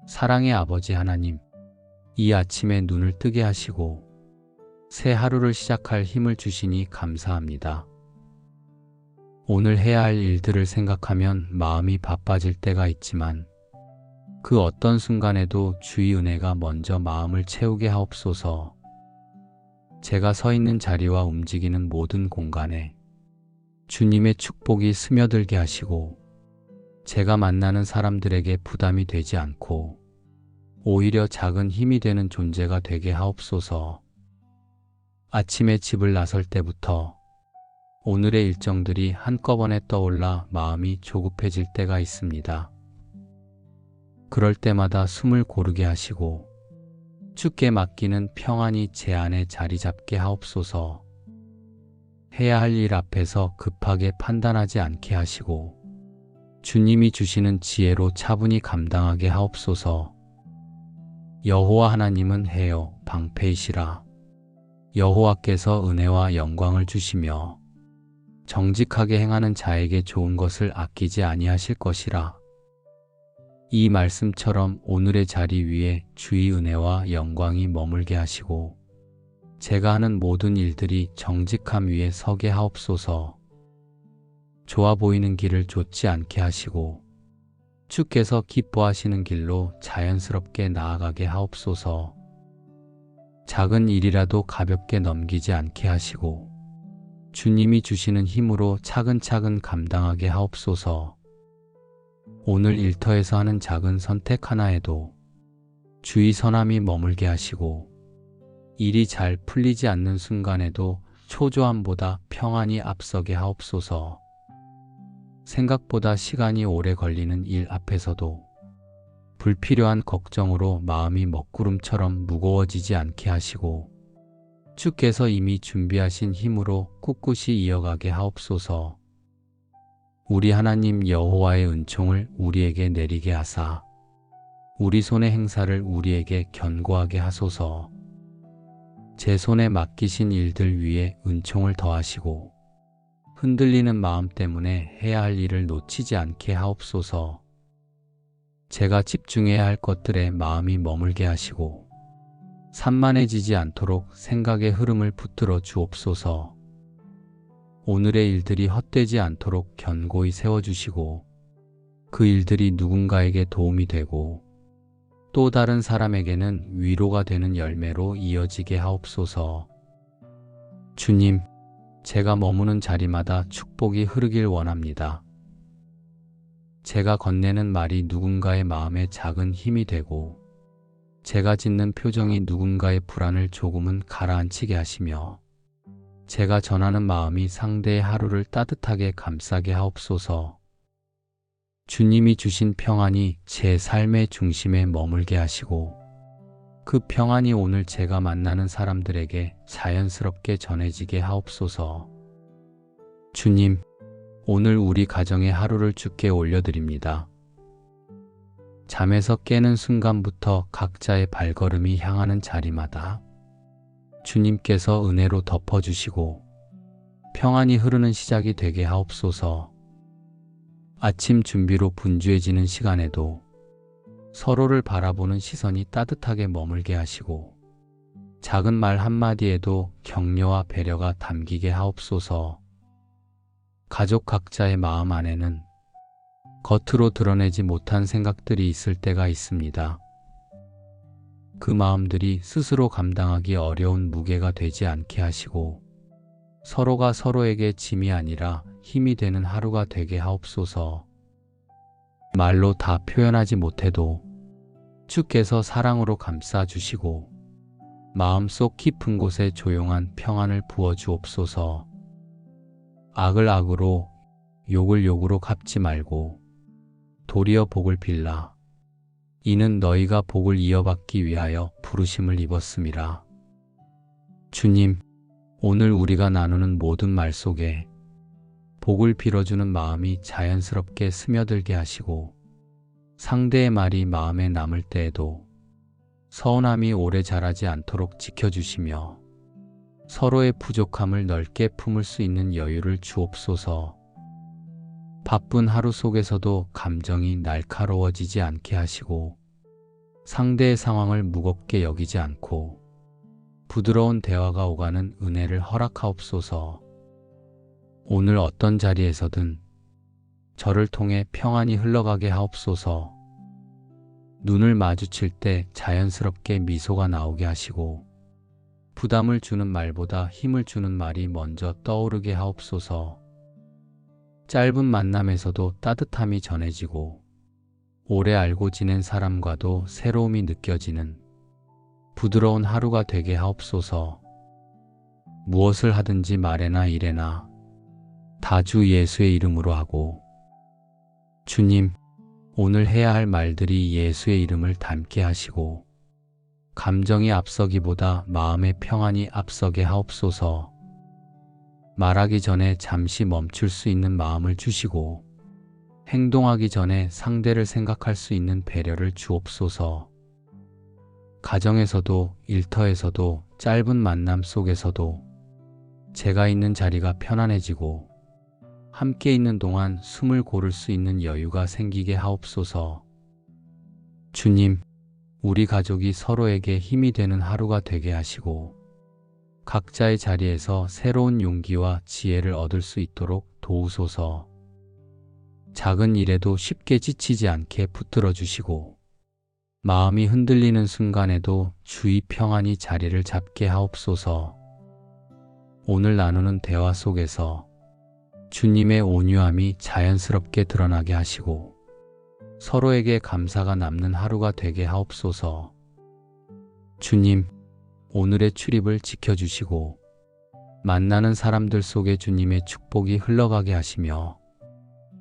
사랑의 아버지 하나님, 이 아침에 눈을 뜨게 하시고 새 하루를 시작할 힘을 주시니 감사합니다. 오늘 해야 할 일들을 생각하면 마음이 바빠질 때가 있지만 그 어떤 순간에도 주의 은혜가 먼저 마음을 채우게 하옵소서. 제가 서 있는 자리와 움직이는 모든 공간에 주님의 축복이 스며들게 하시고 제가 만나는 사람들에게 부담이 되지 않고 오히려 작은 힘이 되는 존재가 되게 하옵소서. 아침에 집을 나설 때부터 오늘의 일정들이 한꺼번에 떠올라 마음이 조급해질 때가 있습니다. 그럴 때마다 숨을 고르게 하시고 주께 맡기는 평안이 제 안에 자리 잡게 하옵소서. 해야 할 일 앞에서 급하게 판단하지 않게 하시고 주님이 주시는 지혜로 차분히 감당하게 하옵소서. 여호와 하나님은 해요 방패이시라. 여호와께서 은혜와 영광을 주시며 정직하게 행하는 자에게 좋은 것을 아끼지 아니하실 것이라. 이 말씀처럼 오늘의 자리 위에 주의 은혜와 영광이 머물게 하시고 제가 하는 모든 일들이 정직함 위에 서게 하옵소서. 좋아 보이는 길을 좇지 않게 하시고 주께서 기뻐하시는 길로 자연스럽게 나아가게 하옵소서. 작은 일이라도 가볍게 넘기지 않게 하시고 주님이 주시는 힘으로 차근차근 감당하게 하옵소서. 오늘 일터에서 하는 작은 선택 하나에도 주의 선함이 머물게 하시고 일이 잘 풀리지 않는 순간에도 초조함보다 평안이 앞서게 하옵소서. 생각보다 시간이 오래 걸리는 일 앞에서도 불필요한 걱정으로 마음이 먹구름처럼 무거워지지 않게 하시고 주께서 이미 준비하신 힘으로 꿋꿋이 이어가게 하옵소서. 우리 하나님 여호와의 은총을 우리에게 내리게 하사 우리 손의 행사를 우리에게 견고하게 하소서. 제 손에 맡기신 일들 위에 은총을 더하시고 흔들리는 마음 때문에 해야 할 일을 놓치지 않게 하옵소서. 제가 집중해야 할 것들에 마음이 머물게 하시고 산만해지지 않도록 생각의 흐름을 붙들어 주옵소서. 오늘의 일들이 헛되지 않도록 견고히 세워주시고 그 일들이 누군가에게 도움이 되고 또 다른 사람에게는 위로가 되는 열매로 이어지게 하옵소서. 주님, 제가 머무는 자리마다 축복이 흐르길 원합니다. 제가 건네는 말이 누군가의 마음에 작은 힘이 되고 제가 짓는 표정이 누군가의 불안을 조금은 가라앉히게 하시며 제가 전하는 마음이 상대의 하루를 따뜻하게 감싸게 하옵소서. 주님이 주신 평안이 제 삶의 중심에 머물게 하시고 그 평안이 오늘 제가 만나는 사람들에게 자연스럽게 전해지게 하옵소서. 주님, 오늘 우리 가정의 하루를 주께 올려드립니다. 잠에서 깨는 순간부터 각자의 발걸음이 향하는 자리마다 주님께서 은혜로 덮어주시고 평안이 흐르는 시작이 되게 하옵소서. 아침 준비로 분주해지는 시간에도 서로를 바라보는 시선이 따뜻하게 머물게 하시고 작은 말 한마디에도 격려와 배려가 담기게 하옵소서. 가족 각자의 마음 안에는 겉으로 드러내지 못한 생각들이 있을 때가 있습니다. 그 마음들이 스스로 감당하기 어려운 무게가 되지 않게 하시고 서로가 서로에게 짐이 아니라 힘이 되는 하루가 되게 하옵소서. 말로 다 표현하지 못해도 주께서 사랑으로 감싸주시고 마음속 깊은 곳에 조용한 평안을 부어주옵소서. 악을 악으로 욕을 욕으로 갚지 말고 도리어 복을 빌라. 이는 너희가 복을 이어받기 위하여 부르심을 입었음이라. 주님, 오늘 우리가 나누는 모든 말 속에 복을 빌어주는 마음이 자연스럽게 스며들게 하시고 상대의 말이 마음에 남을 때에도 서운함이 오래 자라지 않도록 지켜주시며 서로의 부족함을 넓게 품을 수 있는 여유를 주옵소서. 바쁜 하루 속에서도 감정이 날카로워지지 않게 하시고 상대의 상황을 무겁게 여기지 않고 부드러운 대화가 오가는 은혜를 허락하옵소서. 오늘 어떤 자리에서든 저를 통해 평안이 흘러가게 하옵소서. 눈을 마주칠 때 자연스럽게 미소가 나오게 하시고 부담을 주는 말보다 힘을 주는 말이 먼저 떠오르게 하옵소서. 짧은 만남에서도 따뜻함이 전해지고 오래 알고 지낸 사람과도 새로움이 느껴지는 부드러운 하루가 되게 하옵소서. 무엇을 하든지 말에나 일에나 다 주 예수의 이름으로 하고 주님, 오늘 해야 할 말들이 예수의 이름을 담게 하시고 감정이 앞서기보다 마음의 평안이 앞서게 하옵소서. 말하기 전에 잠시 멈출 수 있는 마음을 주시고 행동하기 전에 상대를 생각할 수 있는 배려를 주옵소서. 가정에서도 일터에서도 짧은 만남 속에서도 제가 있는 자리가 편안해지고 함께 있는 동안 숨을 고를 수 있는 여유가 생기게 하옵소서. 주님, 우리 가족이 서로에게 힘이 되는 하루가 되게 하시고 각자의 자리에서 새로운 용기와 지혜를 얻을 수 있도록 도우소서. 작은 일에도 쉽게 지치지 않게 붙들어 주시고 마음이 흔들리는 순간에도 주의 평안이 자리를 잡게 하옵소서. 오늘 나누는 대화 속에서 주님의 온유함이 자연스럽게 드러나게 하시고 서로에게 감사가 남는 하루가 되게 하옵소서. 주님, 오늘의 출입을 지켜주시고 만나는 사람들 속에 주님의 축복이 흘러가게 하시며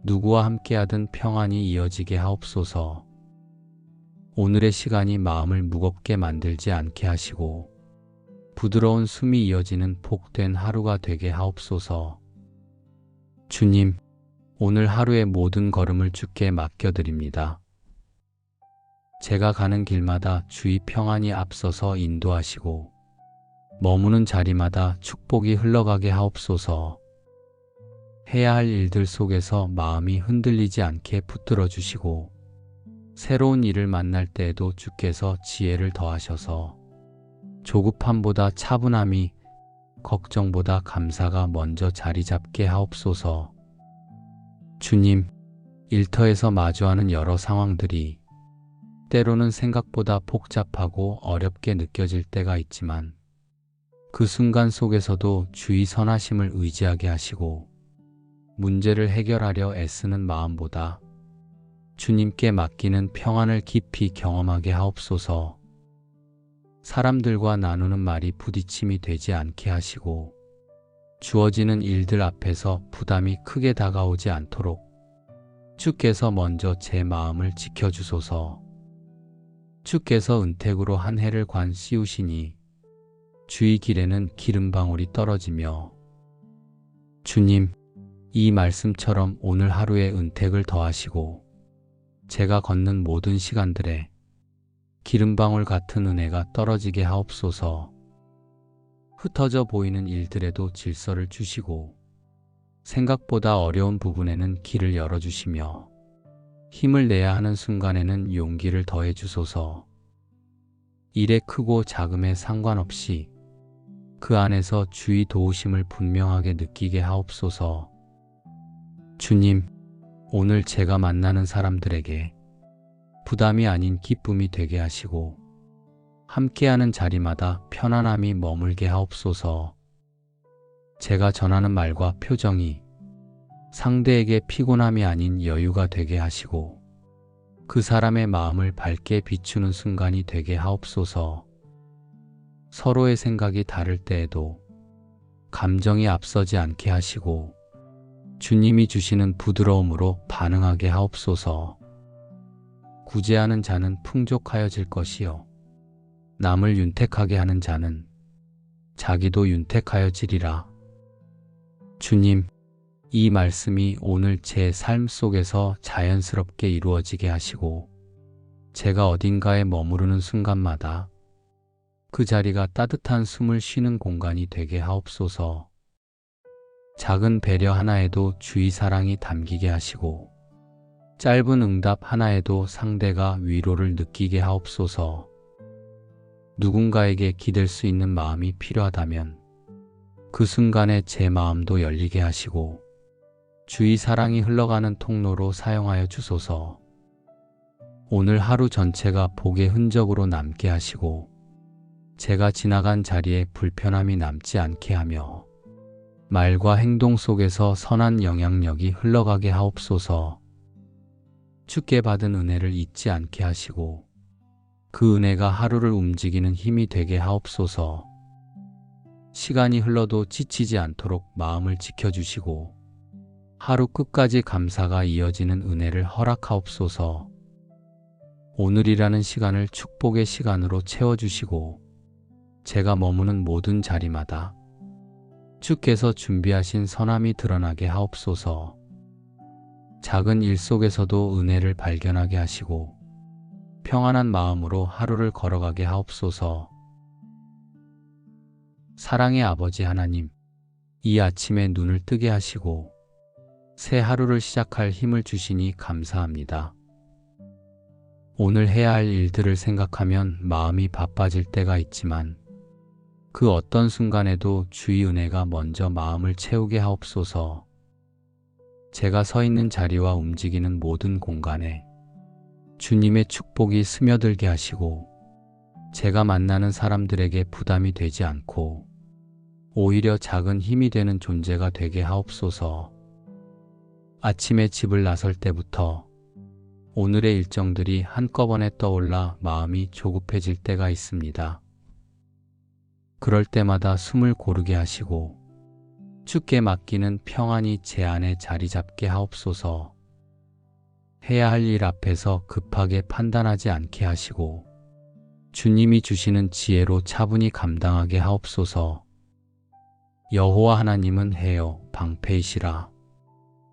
누구와 함께하든 평안이 이어지게 하옵소서. 오늘의 시간이 마음을 무겁게 만들지 않게 하시고 부드러운 숨이 이어지는 복된 하루가 되게 하옵소서. 주님, 오늘 하루의 모든 걸음을 주께 맡겨드립니다. 제가 가는 길마다 주의 평안이 앞서서 인도하시고 머무는 자리마다 축복이 흘러가게 하옵소서. 해야 할 일들 속에서 마음이 흔들리지 않게 붙들어 주시고 새로운 일을 만날 때에도 주께서 지혜를 더하셔서 조급함보다 차분함이 걱정보다 감사가 먼저 자리 잡게 하옵소서. 주님, 일터에서 마주하는 여러 상황들이 때로는 생각보다 복잡하고 어렵게 느껴질 때가 있지만 그 순간 속에서도 주의 선하심을 의지하게 하시고 문제를 해결하려 애쓰는 마음보다 주님께 맡기는 평안을 깊이 경험하게 하옵소서. 사람들과 나누는 말이 부딪힘이 되지 않게 하시고 주어지는 일들 앞에서 부담이 크게 다가오지 않도록 주께서 먼저 제 마음을 지켜주소서. 주께서 은택으로 한 해를 관 씌우시니 주의 길에는 기름방울이 떨어지며 주님, 이 말씀처럼 오늘 하루에 은택을 더하시고 제가 걷는 모든 시간들에 기름방울 같은 은혜가 떨어지게 하옵소서. 흩어져 보이는 일들에도 질서를 주시고 생각보다 어려운 부분에는 길을 열어주시며 힘을 내야 하는 순간에는 용기를 더해 주소서. 일의 크고 작음에 상관없이 그 안에서 주의 도우심을 분명하게 느끼게 하옵소서. 주님, 오늘 제가 만나는 사람들에게 부담이 아닌 기쁨이 되게 하시고 함께하는 자리마다 편안함이 머물게 하옵소서. 제가 전하는 말과 표정이 상대에게 피곤함이 아닌 여유가 되게 하시고 그 사람의 마음을 밝게 비추는 순간이 되게 하옵소서. 서로의 생각이 다를 때에도 감정이 앞서지 않게 하시고 주님이 주시는 부드러움으로 반응하게 하옵소서. 구제하는 자는 풍족하여질 것이요 남을 윤택하게 하는 자는 자기도 윤택하여지리라. 주님, 이 말씀이 오늘 제 삶 속에서 자연스럽게 이루어지게 하시고 제가 어딘가에 머무르는 순간마다 그 자리가 따뜻한 숨을 쉬는 공간이 되게 하옵소서. 작은 배려 하나에도 주의 사랑이 담기게 하시고 짧은 응답 하나에도 상대가 위로를 느끼게 하옵소서. 누군가에게 기댈 수 있는 마음이 필요하다면 그 순간에 제 마음도 열리게 하시고 주의 사랑이 흘러가는 통로로 사용하여 주소서. 오늘 하루 전체가 복의 흔적으로 남게 하시고 제가 지나간 자리에 불편함이 남지 않게 하며 말과 행동 속에서 선한 영향력이 흘러가게 하옵소서. 주께 받은 은혜를 잊지 않게 하시고 그 은혜가 하루를 움직이는 힘이 되게 하옵소서. 시간이 흘러도 지치지 않도록 마음을 지켜주시고 하루 끝까지 감사가 이어지는 은혜를 허락하옵소서. 오늘이라는 시간을 축복의 시간으로 채워주시고 제가 머무는 모든 자리마다 주께서 준비하신 선함이 드러나게 하옵소서. 작은 일 속에서도 은혜를 발견하게 하시고 평안한 마음으로 하루를 걸어가게 하옵소서. 사랑의 아버지 하나님, 이 아침에 눈을 뜨게 하시고 새 하루를 시작할 힘을 주시니 감사합니다. 오늘 해야 할 일들을 생각하면 마음이 바빠질 때가 있지만 그 어떤 순간에도 주의 은혜가 먼저 마음을 채우게 하옵소서. 제가 서 있는 자리와 움직이는 모든 공간에 주님의 축복이 스며들게 하시고 제가 만나는 사람들에게 부담이 되지 않고 오히려 작은 힘이 되는 존재가 되게 하옵소서. 아침에 집을 나설 때부터 오늘의 일정들이 한꺼번에 떠올라 마음이 조급해질 때가 있습니다. 그럴 때마다 숨을 고르게 하시고 주께 맡기는 평안이 제 안에 자리 잡게 하옵소서. 해야 할 일 앞에서 급하게 판단하지 않게 하시고 주님이 주시는 지혜로 차분히 감당하게 하옵소서. 여호와 하나님은 해요 방패이시라.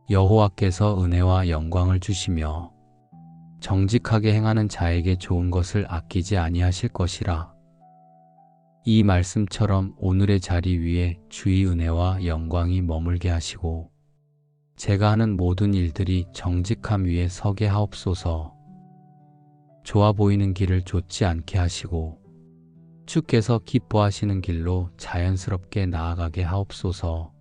여호와께서 은혜와 영광을 주시며 정직하게 행하는 자에게 좋은 것을 아끼지 아니하실 것이라. 이 말씀처럼 오늘의 자리 위에 주의 은혜와 영광이 머물게 하시고 제가 하는 모든 일들이 정직함 위에 서게 하옵소서. 좋아 보이는 길을 좇지 않게 하시고 주께서 기뻐하시는 길로 자연스럽게 나아가게 하옵소서.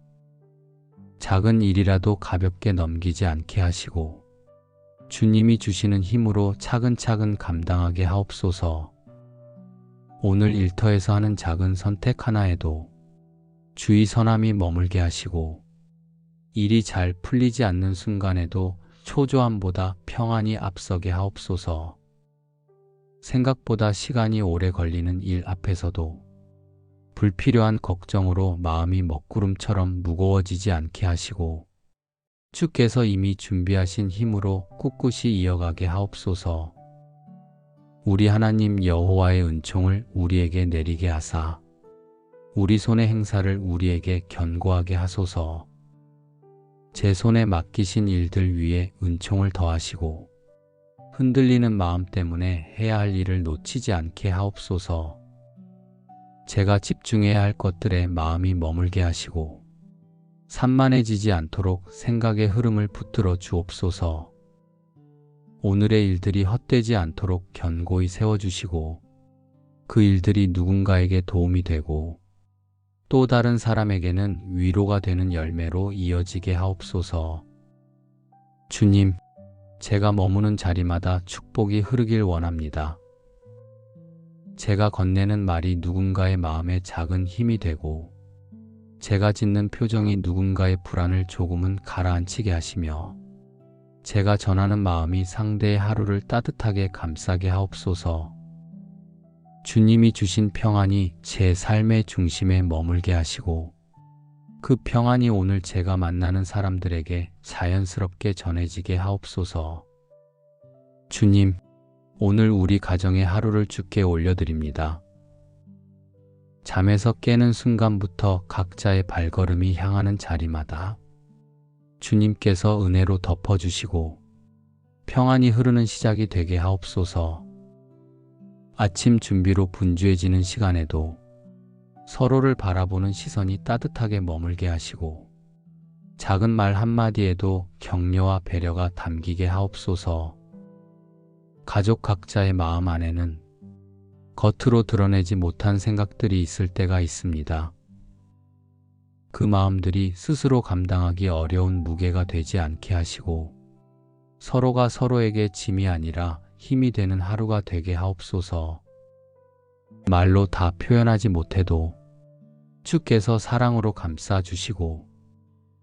작은 일이라도 가볍게 넘기지 않게 하시고 주님이 주시는 힘으로 차근차근 감당하게 하옵소서. 오늘 일터에서 하는 작은 선택 하나에도 주의 선함이 머물게 하시고 일이 잘 풀리지 않는 순간에도 초조함보다 평안이 앞서게 하옵소서. 생각보다 시간이 오래 걸리는 일 앞에서도 불필요한 걱정으로 마음이 먹구름처럼 무거워지지 않게 하시고 주께서 이미 준비하신 힘으로 꿋꿋이 이어가게 하옵소서. 우리 하나님 여호와의 은총을 우리에게 내리게 하사 우리 손의 행사를 우리에게 견고하게 하소서. 제 손에 맡기신 일들 위에 은총을 더하시고 흔들리는 마음 때문에 해야 할 일을 놓치지 않게 하옵소서. 제가 집중해야 할 것들에 마음이 머물게 하시고 산만해지지 않도록 생각의 흐름을 붙들어 주옵소서. 오늘의 일들이 헛되지 않도록 견고히 세워주시고 그 일들이 누군가에게 도움이 되고 또 다른 사람에게는 위로가 되는 열매로 이어지게 하옵소서. 주님, 제가 머무는 자리마다 축복이 흐르길 원합니다. 제가 건네는 말이 누군가의 마음에 작은 힘이 되고 제가 짓는 표정이 누군가의 불안을 조금은 가라앉히게 하시며 제가 전하는 마음이 상대의 하루를 따뜻하게 감싸게 하옵소서. 주님이 주신 평안이 제 삶의 중심에 머물게 하시고 그 평안이 오늘 제가 만나는 사람들에게 자연스럽게 전해지게 하옵소서. 주님, 오늘 우리 가정의 하루를 주께 올려드립니다. 잠에서 깨는 순간부터 각자의 발걸음이 향하는 자리마다 주님께서 은혜로 덮어주시고 평안이 흐르는 시작이 되게 하옵소서. 아침 준비로 분주해지는 시간에도 서로를 바라보는 시선이 따뜻하게 머물게 하시고 작은 말 한마디에도 격려와 배려가 담기게 하옵소서. 가족 각자의 마음 안에는 겉으로 드러내지 못한 생각들이 있을 때가 있습니다. 그 마음들이 스스로 감당하기 어려운 무게가 되지 않게 하시고 서로가 서로에게 짐이 아니라 힘이 되는 하루가 되게 하옵소서. 말로 다 표현하지 못해도 주께서 사랑으로 감싸주시고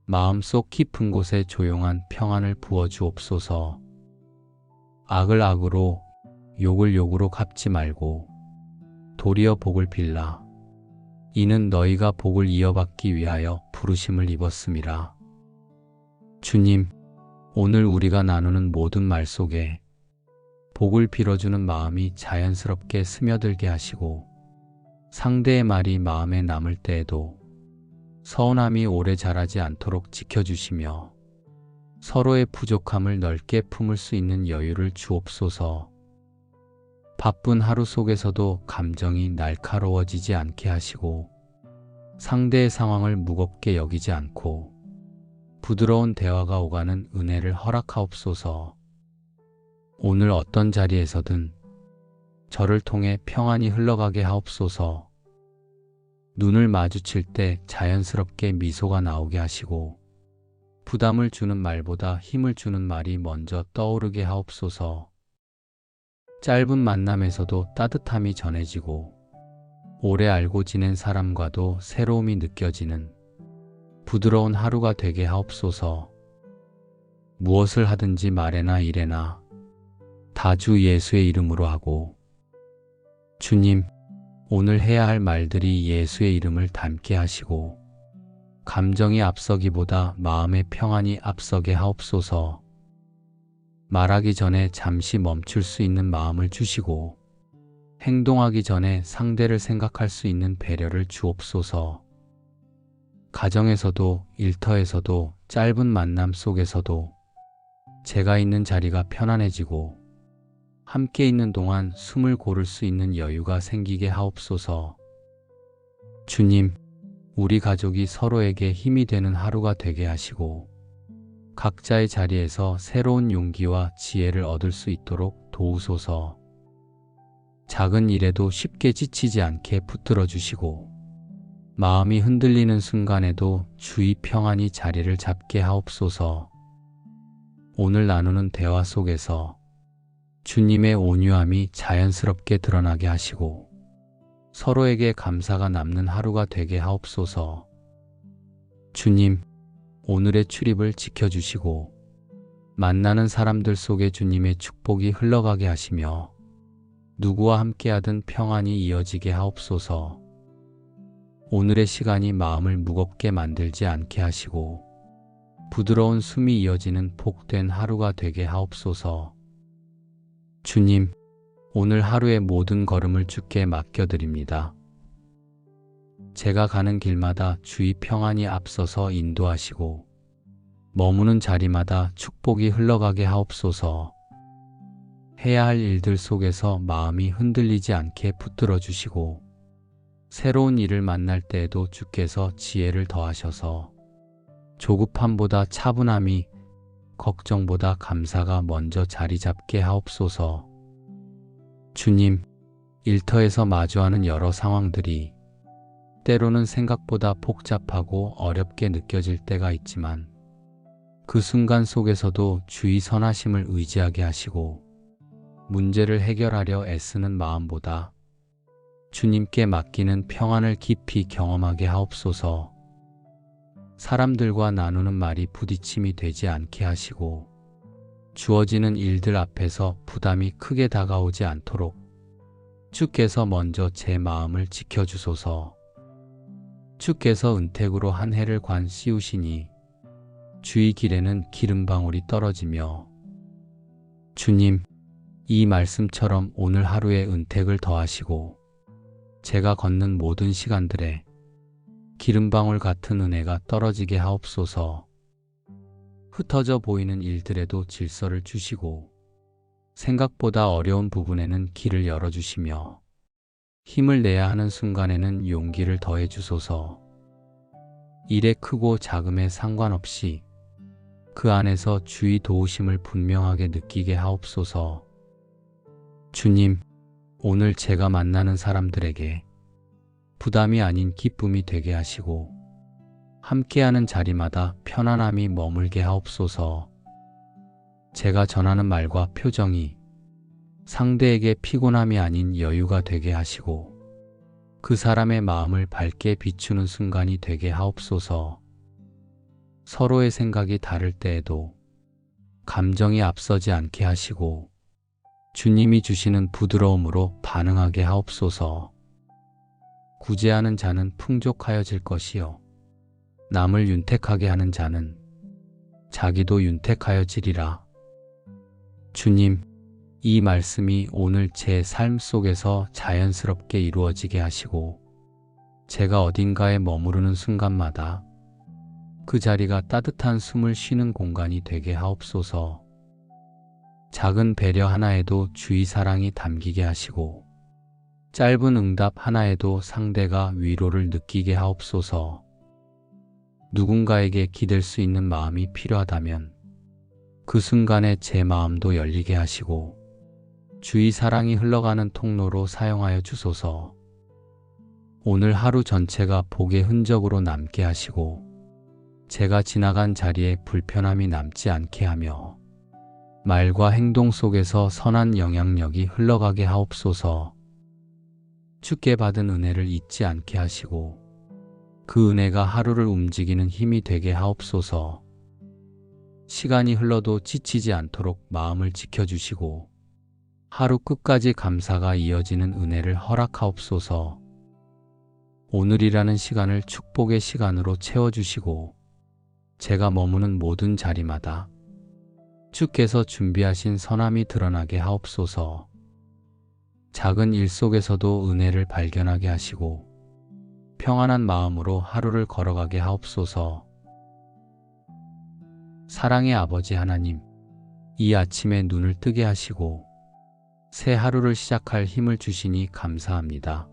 마음속 깊은 곳에 조용한 평안을 부어주옵소서. 악을 악으로 욕을 욕으로 갚지 말고 도리어 복을 빌라. 이는 너희가 복을 이어받기 위하여 부르심을 입었음이라. 주님, 오늘 우리가 나누는 모든 말 속에 복을 빌어주는 마음이 자연스럽게 스며들게 하시고 상대의 말이 마음에 남을 때에도 서운함이 오래 자라지 않도록 지켜주시며 서로의 부족함을 넓게 품을 수 있는 여유를 주옵소서. 바쁜 하루 속에서도 감정이 날카로워지지 않게 하시고 상대의 상황을 무겁게 여기지 않고 부드러운 대화가 오가는 은혜를 허락하옵소서. 오늘 어떤 자리에서든 저를 통해 평안이 흘러가게 하옵소서. 눈을 마주칠 때 자연스럽게 미소가 나오게 하시고 부담을 주는 말보다 힘을 주는 말이 먼저 떠오르게 하옵소서. 짧은 만남에서도 따뜻함이 전해지고 오래 알고 지낸 사람과도 새로움이 느껴지는 부드러운 하루가 되게 하옵소서. 무엇을 하든지 말에나 일에나 다 주 예수의 이름으로 하고 주님, 오늘 해야 할 말들이 예수의 이름을 담게 하시고 감정이 앞서기보다 마음의 평안이 앞서게 하옵소서. 말하기 전에 잠시 멈출 수 있는 마음을 주시고 행동하기 전에 상대를 생각할 수 있는 배려를 주옵소서. 가정에서도 일터에서도 짧은 만남 속에서도 제가 있는 자리가 편안해지고 함께 있는 동안 숨을 고를 수 있는 여유가 생기게 하옵소서. 주님, 우리 가족이 서로에게 힘이 되는 하루가 되게 하시고 각자의 자리에서 새로운 용기와 지혜를 얻을 수 있도록 도우소서. 작은 일에도 쉽게 지치지 않게 붙들어 주시고 마음이 흔들리는 순간에도 주의 평안이 자리를 잡게 하옵소서. 오늘 나누는 대화 속에서 주님의 온유함이 자연스럽게 드러나게 하시고 서로에게 감사가 남는 하루가 되게 하옵소서. 주님, 오늘의 출입을 지켜주시고 만나는 사람들 속에 주님의 축복이 흘러가게 하시며 누구와 함께하든 평안이 이어지게 하옵소서. 오늘의 시간이 마음을 무겁게 만들지 않게 하시고 부드러운 숨이 이어지는 복된 하루가 되게 하옵소서. 주님, 오늘 하루의 모든 걸음을 주께 맡겨드립니다. 제가 가는 길마다 주의 평안이 앞서서 인도하시고 머무는 자리마다 축복이 흘러가게 하옵소서. 해야 할 일들 속에서 마음이 흔들리지 않게 붙들어 주시고 새로운 일을 만날 때에도 주께서 지혜를 더하셔서 조급함보다 차분함이 걱정보다 감사가 먼저 자리 잡게 하옵소서. 주님, 일터에서 마주하는 여러 상황들이 때로는 생각보다 복잡하고 어렵게 느껴질 때가 있지만 그 순간 속에서도 주의 선하심을 의지하게 하시고 문제를 해결하려 애쓰는 마음보다 주님께 맡기는 평안을 깊이 경험하게 하옵소서. 사람들과 나누는 말이 부딪힘이 되지 않게 하시고 주어지는 일들 앞에서 부담이 크게 다가오지 않도록 주께서 먼저 제 마음을 지켜주소서. 주께서 은택으로 한 해를 관 씌우시니 주의 길에는 기름방울이 떨어지며 주님, 이 말씀처럼 오늘 하루에 은택을 더하시고 제가 걷는 모든 시간들에 기름방울 같은 은혜가 떨어지게 하옵소서. 흩어져 보이는 일들에도 질서를 주시고 생각보다 어려운 부분에는 길을 열어주시며 힘을 내야 하는 순간에는 용기를 더해 주소서. 일의 크고 작음에 상관없이 그 안에서 주의 도우심을 분명하게 느끼게 하옵소서. 주님, 오늘 제가 만나는 사람들에게 부담이 아닌 기쁨이 되게 하시고 함께하는 자리마다 편안함이 머물게 하옵소서. 제가 전하는 말과 표정이 상대에게 피곤함이 아닌 여유가 되게 하시고 그 사람의 마음을 밝게 비추는 순간이 되게 하옵소서. 서로의 생각이 다를 때에도 감정이 앞서지 않게 하시고 주님이 주시는 부드러움으로 반응하게 하옵소서. 구제하는 자는 풍족하여질 것이요 남을 윤택하게 하는 자는 자기도 윤택하여지리라. 주님, 이 말씀이 오늘 제 삶 속에서 자연스럽게 이루어지게 하시고 제가 어딘가에 머무르는 순간마다 그 자리가 따뜻한 숨을 쉬는 공간이 되게 하옵소서. 작은 배려 하나에도 주의 사랑이 담기게 하시고 짧은 응답 하나에도 상대가 위로를 느끼게 하옵소서. 누군가에게 기댈 수 있는 마음이 필요하다면 그 순간에 제 마음도 열리게 하시고 주의 사랑이 흘러가는 통로로 사용하여 주소서. 오늘 하루 전체가 복의 흔적으로 남게 하시고 제가 지나간 자리에 불편함이 남지 않게 하며 말과 행동 속에서 선한 영향력이 흘러가게 하옵소서. 주께 받은 은혜를 잊지 않게 하시고 그 은혜가 하루를 움직이는 힘이 되게 하옵소서. 시간이 흘러도 지치지 않도록 마음을 지켜주시고 하루 끝까지 감사가 이어지는 은혜를 허락하옵소서. 오늘이라는 시간을 축복의 시간으로 채워주시고 제가 머무는 모든 자리마다 주께서 준비하신 선함이 드러나게 하옵소서. 작은 일 속에서도 은혜를 발견하게 하시고 평안한 마음으로 하루를 걸어가게 하옵소서. 사랑의 아버지 하나님, 이 아침에 눈을 뜨게 하시고 새 하루를 시작할 힘을 주시니 감사합니다.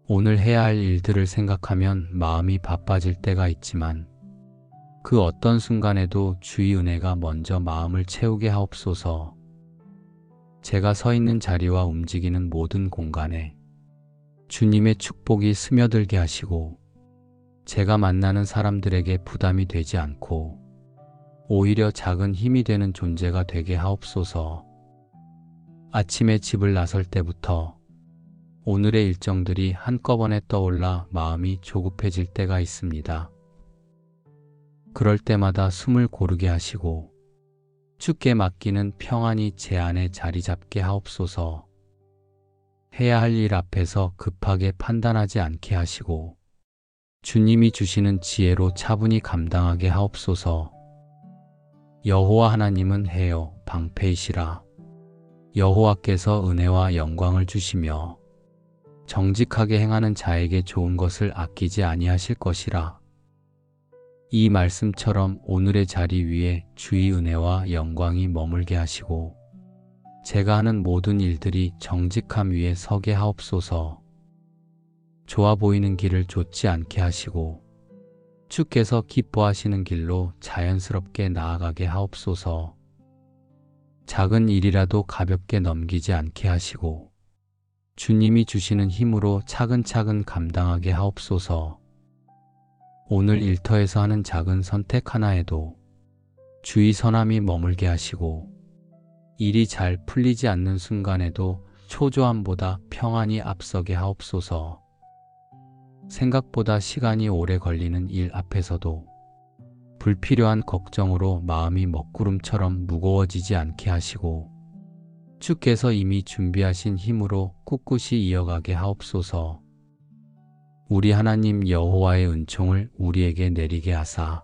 오늘 해야 할 일들을 생각하면 마음이 바빠질 때가 있지만 그 어떤 순간에도 주의 은혜가 먼저 마음을 채우게 하옵소서. 제가 서 있는 자리와 움직이는 모든 공간에 주님의 축복이 스며들게 하시고 제가 만나는 사람들에게 부담이 되지 않고 오히려 작은 힘이 되는 존재가 되게 하옵소서. 아침에 집을 나설 때부터 오늘의 일정들이 한꺼번에 떠올라 마음이 조급해질 때가 있습니다. 그럴 때마다 숨을 고르게 하시고 주께 맡기는 평안이 제 안에 자리 잡게 하옵소서. 해야 할 일 앞에서 급하게 판단하지 않게 하시고 주님이 주시는 지혜로 차분히 감당하게 하옵소서. 여호와 하나님은 해요 방패이시라. 여호와께서 은혜와 영광을 주시며 정직하게 행하는 자에게 좋은 것을 아끼지 아니하실 것이라. 이 말씀처럼 오늘의 자리 위에 주의 은혜와 영광이 머물게 하시고 제가 하는 모든 일들이 정직함 위에 서게 하옵소서. 좋아 보이는 길을 좇지 않게 하시고 주께서 기뻐하시는 길로 자연스럽게 나아가게 하옵소서. 작은 일이라도 가볍게 넘기지 않게 하시고 주님이 주시는 힘으로 차근차근 감당하게 하옵소서. 오늘 일터에서 하는 작은 선택 하나에도 주의 선함이 머물게 하시고 일이 잘 풀리지 않는 순간에도 초조함보다 평안이 앞서게 하옵소서. 생각보다 시간이 오래 걸리는 일 앞에서도 불필요한 걱정으로 마음이 먹구름처럼 무거워지지 않게 하시고 주께서 이미 준비하신 힘으로 꿋꿋이 이어가게 하옵소서. 우리 하나님 여호와의 은총을 우리에게 내리게 하사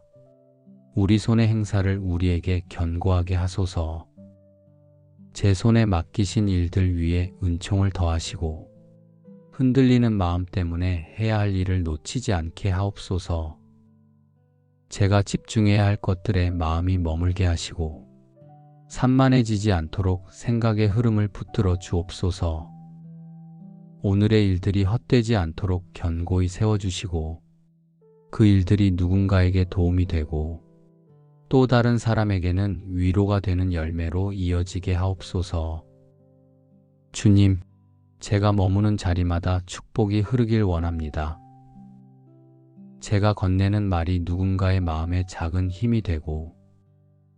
우리 손의 행사를 우리에게 견고하게 하소서. 제 손에 맡기신 일들 위에 은총을 더하시고 흔들리는 마음 때문에 해야 할 일을 놓치지 않게 하옵소서. 제가 집중해야 할 것들에 마음이 머물게 하시고 산만해지지 않도록 생각의 흐름을 붙들어 주옵소서. 오늘의 일들이 헛되지 않도록 견고히 세워주시고 그 일들이 누군가에게 도움이 되고 또 다른 사람에게는 위로가 되는 열매로 이어지게 하옵소서. 주님, 제가 머무는 자리마다 축복이 흐르길 원합니다. 제가 건네는 말이 누군가의 마음에 작은 힘이 되고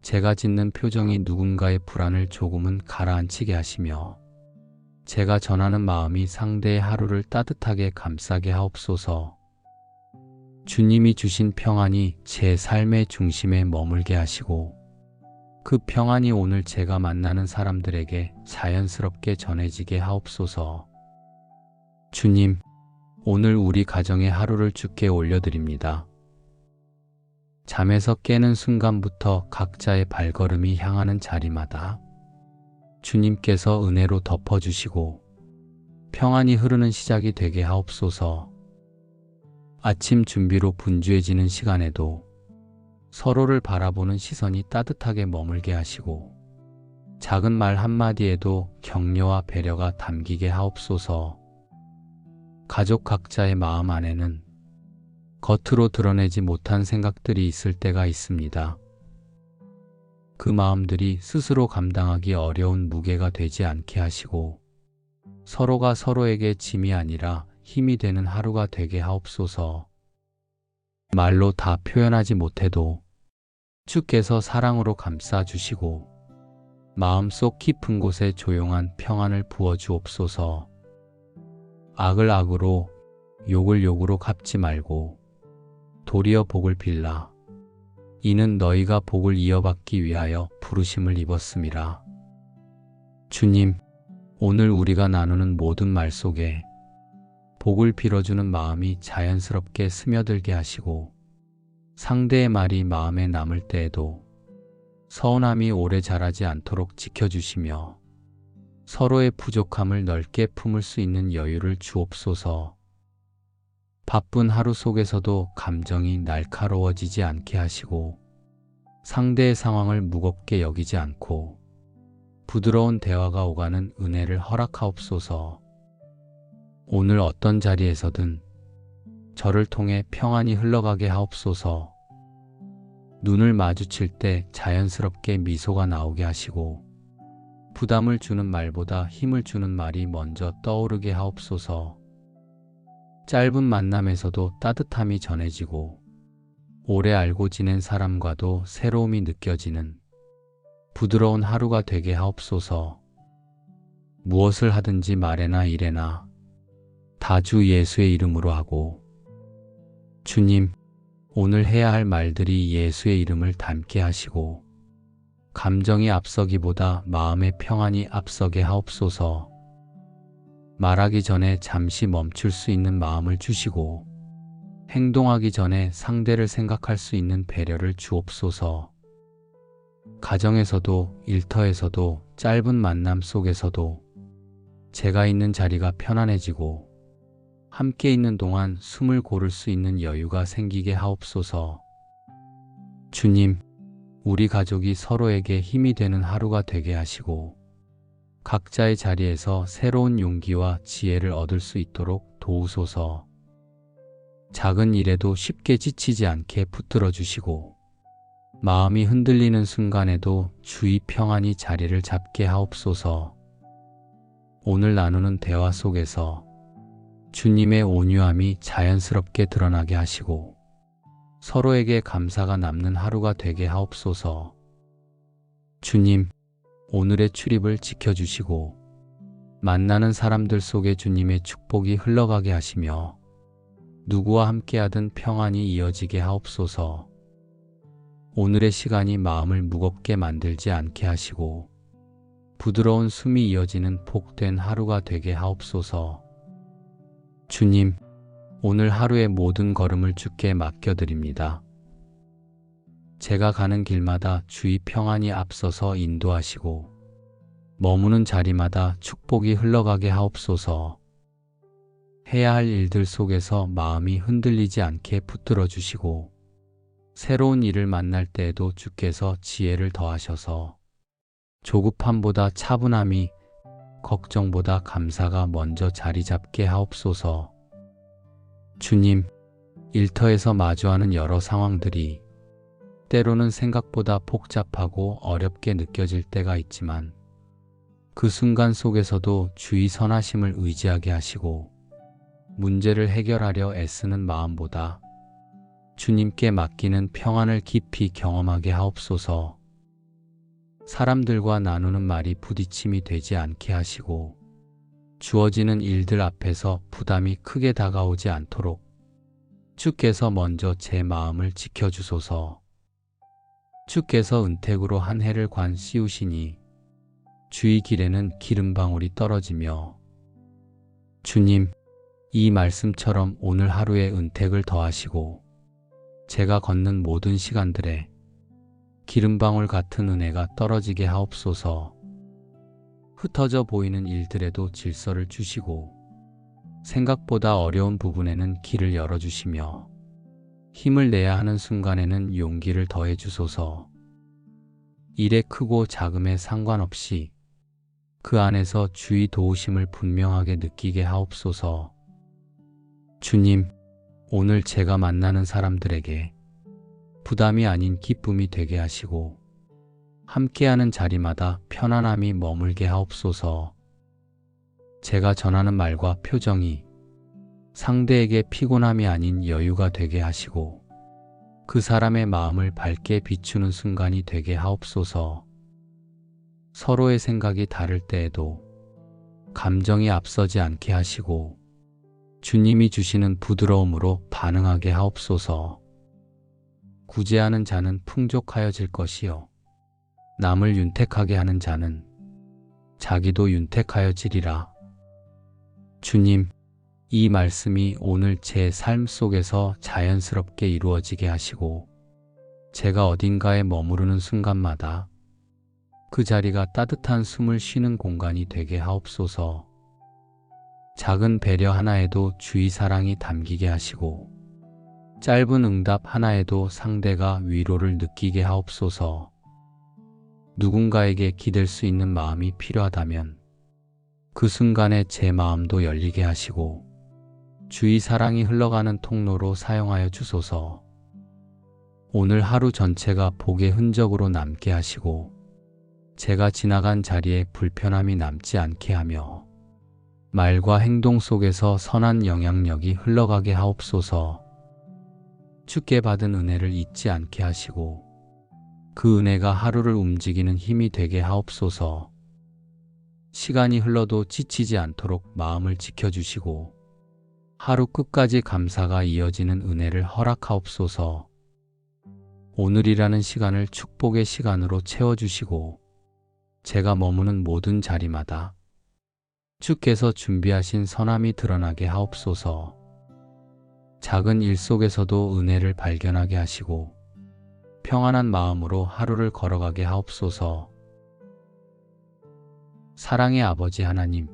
제가 짓는 표정이 누군가의 불안을 조금은 가라앉히게 하시며 제가 전하는 마음이 상대의 하루를 따뜻하게 감싸게 하옵소서. 주님이 주신 평안이 제 삶의 중심에 머물게 하시고 그 평안이 오늘 제가 만나는 사람들에게 자연스럽게 전해지게 하옵소서. 주님, 오늘 우리 가정의 하루를 주께 올려드립니다. 잠에서 깨는 순간부터 각자의 발걸음이 향하는 자리마다 주님께서 은혜로 덮어주시고 평안이 흐르는 시작이 되게 하옵소서. 아침 준비로 분주해지는 시간에도 서로를 바라보는 시선이 따뜻하게 머물게 하시고 작은 말 한마디에도 격려와 배려가 담기게 하옵소서. 가족 각자의 마음 안에는 겉으로 드러내지 못한 생각들이 있을 때가 있습니다. 그 마음들이 스스로 감당하기 어려운 무게가 되지 않게 하시고 서로가 서로에게 짐이 아니라 힘이 되는 하루가 되게 하옵소서. 말로 다 표현하지 못해도 주께서 사랑으로 감싸주시고 마음속 깊은 곳에 조용한 평안을 부어주옵소서. 악을 악으로 욕을 욕으로 갚지 말고 도리어 복을 빌라. 이는 너희가 복을 이어받기 위하여 부르심을 입었음이라. 주님, 오늘 우리가 나누는 모든 말 속에 복을 빌어주는 마음이 자연스럽게 스며들게 하시고 상대의 말이 마음에 남을 때에도 서운함이 오래 자라지 않도록 지켜주시며 서로의 부족함을 넓게 품을 수 있는 여유를 주옵소서. 바쁜 하루 속에서도 감정이 날카로워지지 않게 하시고 상대의 상황을 무겁게 여기지 않고 부드러운 대화가 오가는 은혜를 허락하옵소서. 오늘 어떤 자리에서든 저를 통해 평안이 흘러가게 하옵소서. 눈을 마주칠 때 자연스럽게 미소가 나오게 하시고 부담을 주는 말보다 힘을 주는 말이 먼저 떠오르게 하옵소서. 짧은 만남에서도 따뜻함이 전해지고 오래 알고 지낸 사람과도 새로움이 느껴지는 부드러운 하루가 되게 하옵소서. 무엇을 하든지 말에나 일에나 다 주 예수의 이름으로 하고 주님, 오늘 해야 할 말들이 예수의 이름을 담게 하시고 감정이 앞서기보다 마음의 평안이 앞서게 하옵소서. 말하기 전에 잠시 멈출 수 있는 마음을 주시고 행동하기 전에 상대를 생각할 수 있는 배려를 주옵소서. 가정에서도 일터에서도 짧은 만남 속에서도 제가 있는 자리가 편안해지고 함께 있는 동안 숨을 고를 수 있는 여유가 생기게 하옵소서. 주님, 우리 가족이 서로에게 힘이 되는 하루가 되게 하시고 각자의 자리에서 새로운 용기와 지혜를 얻을 수 있도록 도우소서. 작은 일에도 쉽게 지치지 않게 붙들어 주시고 마음이 흔들리는 순간에도 주의 평안이 자리를 잡게 하옵소서. 오늘 나누는 대화 속에서 주님의 온유함이 자연스럽게 드러나게 하시고 서로에게 감사가 남는 하루가 되게 하옵소서. 주님, 오늘의 출입을 지켜주시고 만나는 사람들 속에 주님의 축복이 흘러가게 하시며 누구와 함께하든 평안이 이어지게 하옵소서. 오늘의 시간이 마음을 무겁게 만들지 않게 하시고 부드러운 숨이 이어지는 복된 하루가 되게 하옵소서. 주님, 오늘 하루의 모든 걸음을 주께 맡겨드립니다. 제가 가는 길마다 주의 평안이 앞서서 인도하시고 머무는 자리마다 축복이 흘러가게 하옵소서. 해야 할 일들 속에서 마음이 흔들리지 않게 붙들어 주시고 새로운 일을 만날 때에도 주께서 지혜를 더하셔서 조급함보다 차분함이 걱정보다 감사가 먼저 자리 잡게 하옵소서. 주님, 일터에서 마주하는 여러 상황들이 때로는 생각보다 복잡하고 어렵게 느껴질 때가 있지만 그 순간 속에서도 주의 선하심을 의지하게 하시고 문제를 해결하려 애쓰는 마음보다 주님께 맡기는 평안을 깊이 경험하게 하옵소서. 사람들과 나누는 말이 부딪힘이 되지 않게 하시고 주어지는 일들 앞에서 부담이 크게 다가오지 않도록 주께서 먼저 제 마음을 지켜주소서. 주께서 은택으로 한 해를 관 씌우시니 주의 길에는 기름방울이 떨어지며 주님, 이 말씀처럼 오늘 하루에 은택을 더하시고 제가 걷는 모든 시간들에 기름방울 같은 은혜가 떨어지게 하옵소서. 흩어져 보이는 일들에도 질서를 주시고 생각보다 어려운 부분에는 길을 열어주시며 힘을 내야 하는 순간에는 용기를 더해 주소서. 일의 크고 작음에 상관없이 그 안에서 주의 도우심을 분명하게 느끼게 하옵소서. 주님, 오늘 제가 만나는 사람들에게 부담이 아닌 기쁨이 되게 하시고 함께하는 자리마다 편안함이 머물게 하옵소서. 제가 전하는 말과 표정이 상대에게 피곤함이 아닌 여유가 되게 하시고 그 사람의 마음을 밝게 비추는 순간이 되게 하옵소서. 서로의 생각이 다를 때에도 감정이 앞서지 않게 하시고 주님이 주시는 부드러움으로 반응하게 하옵소서. 구제하는 자는 풍족하여질 것이요 남을 윤택하게 하는 자는 자기도 윤택하여지리라. 주님, 이 말씀이 오늘 제 삶 속에서 자연스럽게 이루어지게 하시고 제가 어딘가에 머무르는 순간마다 그 자리가 따뜻한 숨을 쉬는 공간이 되게 하옵소서. 작은 배려 하나에도 주의 사랑이 담기게 하시고 짧은 응답 하나에도 상대가 위로를 느끼게 하옵소서. 누군가에게 기댈 수 있는 마음이 필요하다면 그 순간에 제 마음도 열리게 하시고 주의 사랑이 흘러가는 통로로 사용하여 주소서. 오늘 하루 전체가 복의 흔적으로 남게 하시고 제가 지나간 자리에 불편함이 남지 않게 하며 말과 행동 속에서 선한 영향력이 흘러가게 하옵소서. 주께 받은 은혜를 잊지 않게 하시고 그 은혜가 하루를 움직이는 힘이 되게 하옵소서. 시간이 흘러도 지치지 않도록 마음을 지켜주시고 하루 끝까지 감사가 이어지는 은혜를 허락하옵소서. 오늘이라는 시간을 축복의 시간으로 채워주시고 제가 머무는 모든 자리마다 주께서 준비하신 선함이 드러나게 하옵소서. 작은 일 속에서도 은혜를 발견하게 하시고 평안한 마음으로 하루를 걸어가게 하옵소서. 사랑의 아버지 하나님,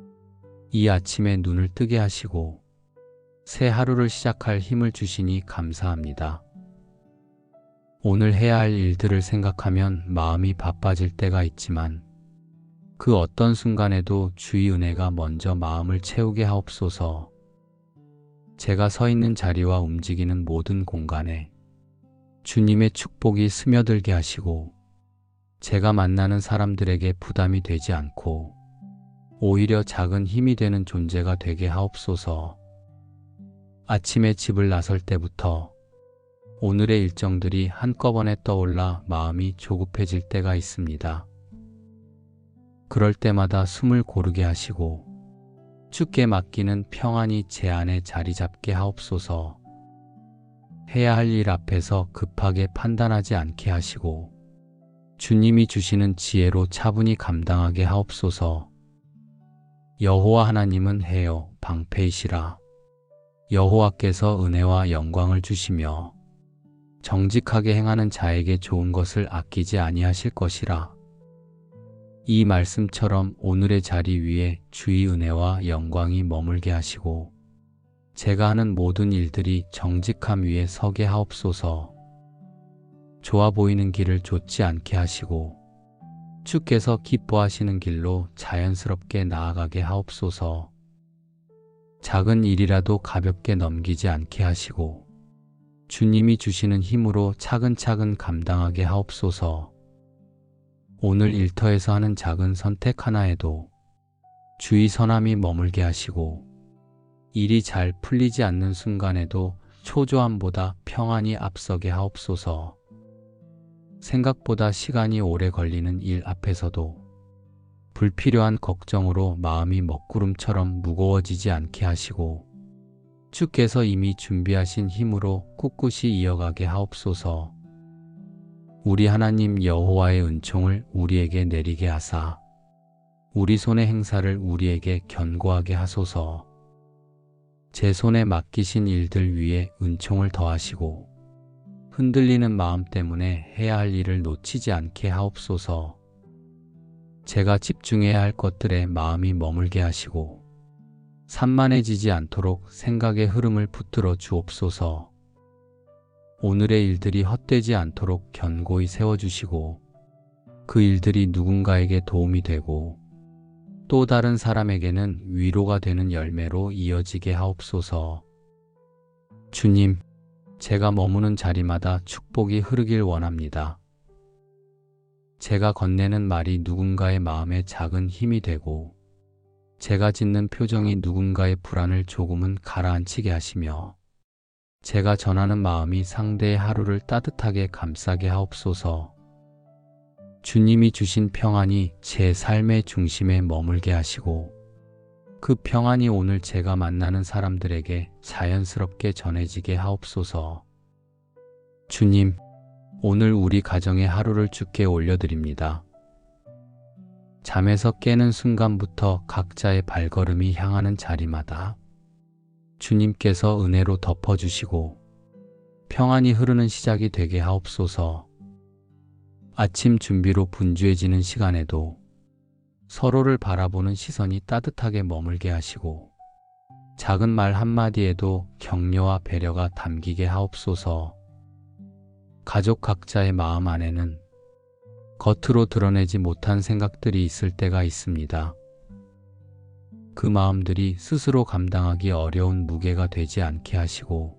이 아침에 눈을 뜨게 하시고 새 하루를 시작할 힘을 주시니 감사합니다. 오늘 해야 할 일들을 생각하면 마음이 바빠질 때가 있지만 그 어떤 순간에도 주의 은혜가 먼저 마음을 채우게 하옵소서. 제가 서 있는 자리와 움직이는 모든 공간에 주님의 축복이 스며들게 하시고 제가 만나는 사람들에게 부담이 되지 않고 오히려 작은 힘이 되는 존재가 되게 하옵소서. 아침에 집을 나설 때부터 오늘의 일정들이 한꺼번에 떠올라 마음이 조급해질 때가 있습니다. 그럴 때마다 숨을 고르게 하시고 주께 맡기는 평안이 제 안에 자리 잡게 하옵소서. 해야 할 일 앞에서 급하게 판단하지 않게 하시고 주님이 주시는 지혜로 차분히 감당하게 하옵소서. 여호와 하나님은 해요 방패이시라. 여호와께서 은혜와 영광을 주시며 정직하게 행하는 자에게 좋은 것을 아끼지 아니하실 것이라. 이 말씀처럼 오늘의 자리 위에 주의 은혜와 영광이 머물게 하시고 제가 하는 모든 일들이 정직함 위에 서게 하옵소서. 좋아 보이는 길을 좇지 않게 하시고 주께서 기뻐하시는 길로 자연스럽게 나아가게 하옵소서. 작은 일이라도 가볍게 넘기지 않게 하시고 주님이 주시는 힘으로 차근차근 감당하게 하옵소서. 오늘 일터에서 하는 작은 선택 하나에도 주의 선함이 머물게 하시고, 일이 잘 풀리지 않는 순간에도 초조함보다 평안이 앞서게 하옵소서. 생각보다 시간이 오래 걸리는 일 앞에서도 불필요한 걱정으로 마음이 먹구름처럼 무거워지지 않게 하시고, 주께서 이미 준비하신 힘으로 꿋꿋이 이어가게 하옵소서. 우리 하나님 여호와의 은총을 우리에게 내리게 하사 우리 손의 행사를 우리에게 견고하게 하소서. 제 손에 맡기신 일들 위에 은총을 더하시고 흔들리는 마음 때문에 해야 할 일을 놓치지 않게 하옵소서. 제가 집중해야 할 것들에 마음이 머물게 하시고 산만해지지 않도록 생각의 흐름을 붙들어 주옵소서. 오늘의 일들이 헛되지 않도록 견고히 세워주시고 그 일들이 누군가에게 도움이 되고 또 다른 사람에게는 위로가 되는 열매로 이어지게 하옵소서. 주님, 제가 머무는 자리마다 축복이 흐르길 원합니다. 제가 건네는 말이 누군가의 마음에 작은 힘이 되고 제가 짓는 표정이 누군가의 불안을 조금은 가라앉히게 하시며 제가 전하는 마음이 상대의 하루를 따뜻하게 감싸게 하옵소서. 주님이 주신 평안이 제 삶의 중심에 머물게 하시고 그 평안이 오늘 제가 만나는 사람들에게 자연스럽게 전해지게 하옵소서. 주님, 오늘 우리 가정의 하루를 주께 올려드립니다. 잠에서 깨는 순간부터 각자의 발걸음이 향하는 자리마다 주님께서 은혜로 덮어주시고 평안이 흐르는 시작이 되게 하옵소서. 아침 준비로 분주해지는 시간에도 서로를 바라보는 시선이 따뜻하게 머물게 하시고 작은 말 한마디에도 격려와 배려가 담기게 하옵소서. 가족 각자의 마음 안에는 겉으로 드러내지 못한 생각들이 있을 때가 있습니다. 그 마음들이 스스로 감당하기 어려운 무게가 되지 않게 하시고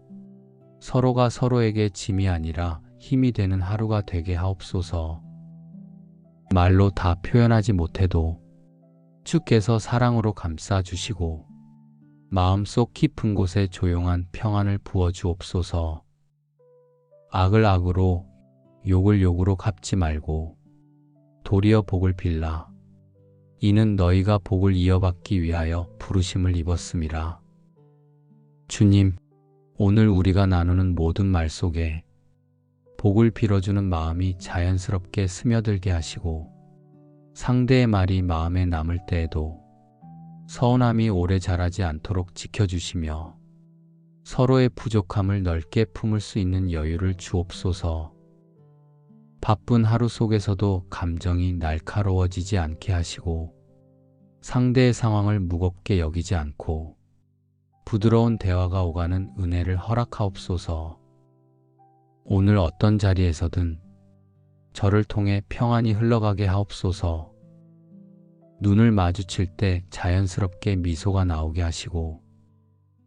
서로가 서로에게 짐이 아니라 힘이 되는 하루가 되게 하옵소서. 말로 다 표현하지 못해도 주께서 사랑으로 감싸주시고 마음속 깊은 곳에 조용한 평안을 부어주옵소서. 악을 악으로 욕을 욕으로 갚지 말고 도리어 복을 빌라. 이는 너희가 복을 이어받기 위하여 부르심을 입었음이라. 주님, 오늘 우리가 나누는 모든 말 속에 복을 빌어주는 마음이 자연스럽게 스며들게 하시고 상대의 말이 마음에 남을 때에도 서운함이 오래 자라지 않도록 지켜주시며 서로의 부족함을 넓게 품을 수 있는 여유를 주옵소서. 바쁜 하루 속에서도 감정이 날카로워지지 않게 하시고 상대의 상황을 무겁게 여기지 않고 부드러운 대화가 오가는 은혜를 허락하옵소서. 오늘 어떤 자리에서든 저를 통해 평안이 흘러가게 하옵소서. 눈을 마주칠 때 자연스럽게 미소가 나오게 하시고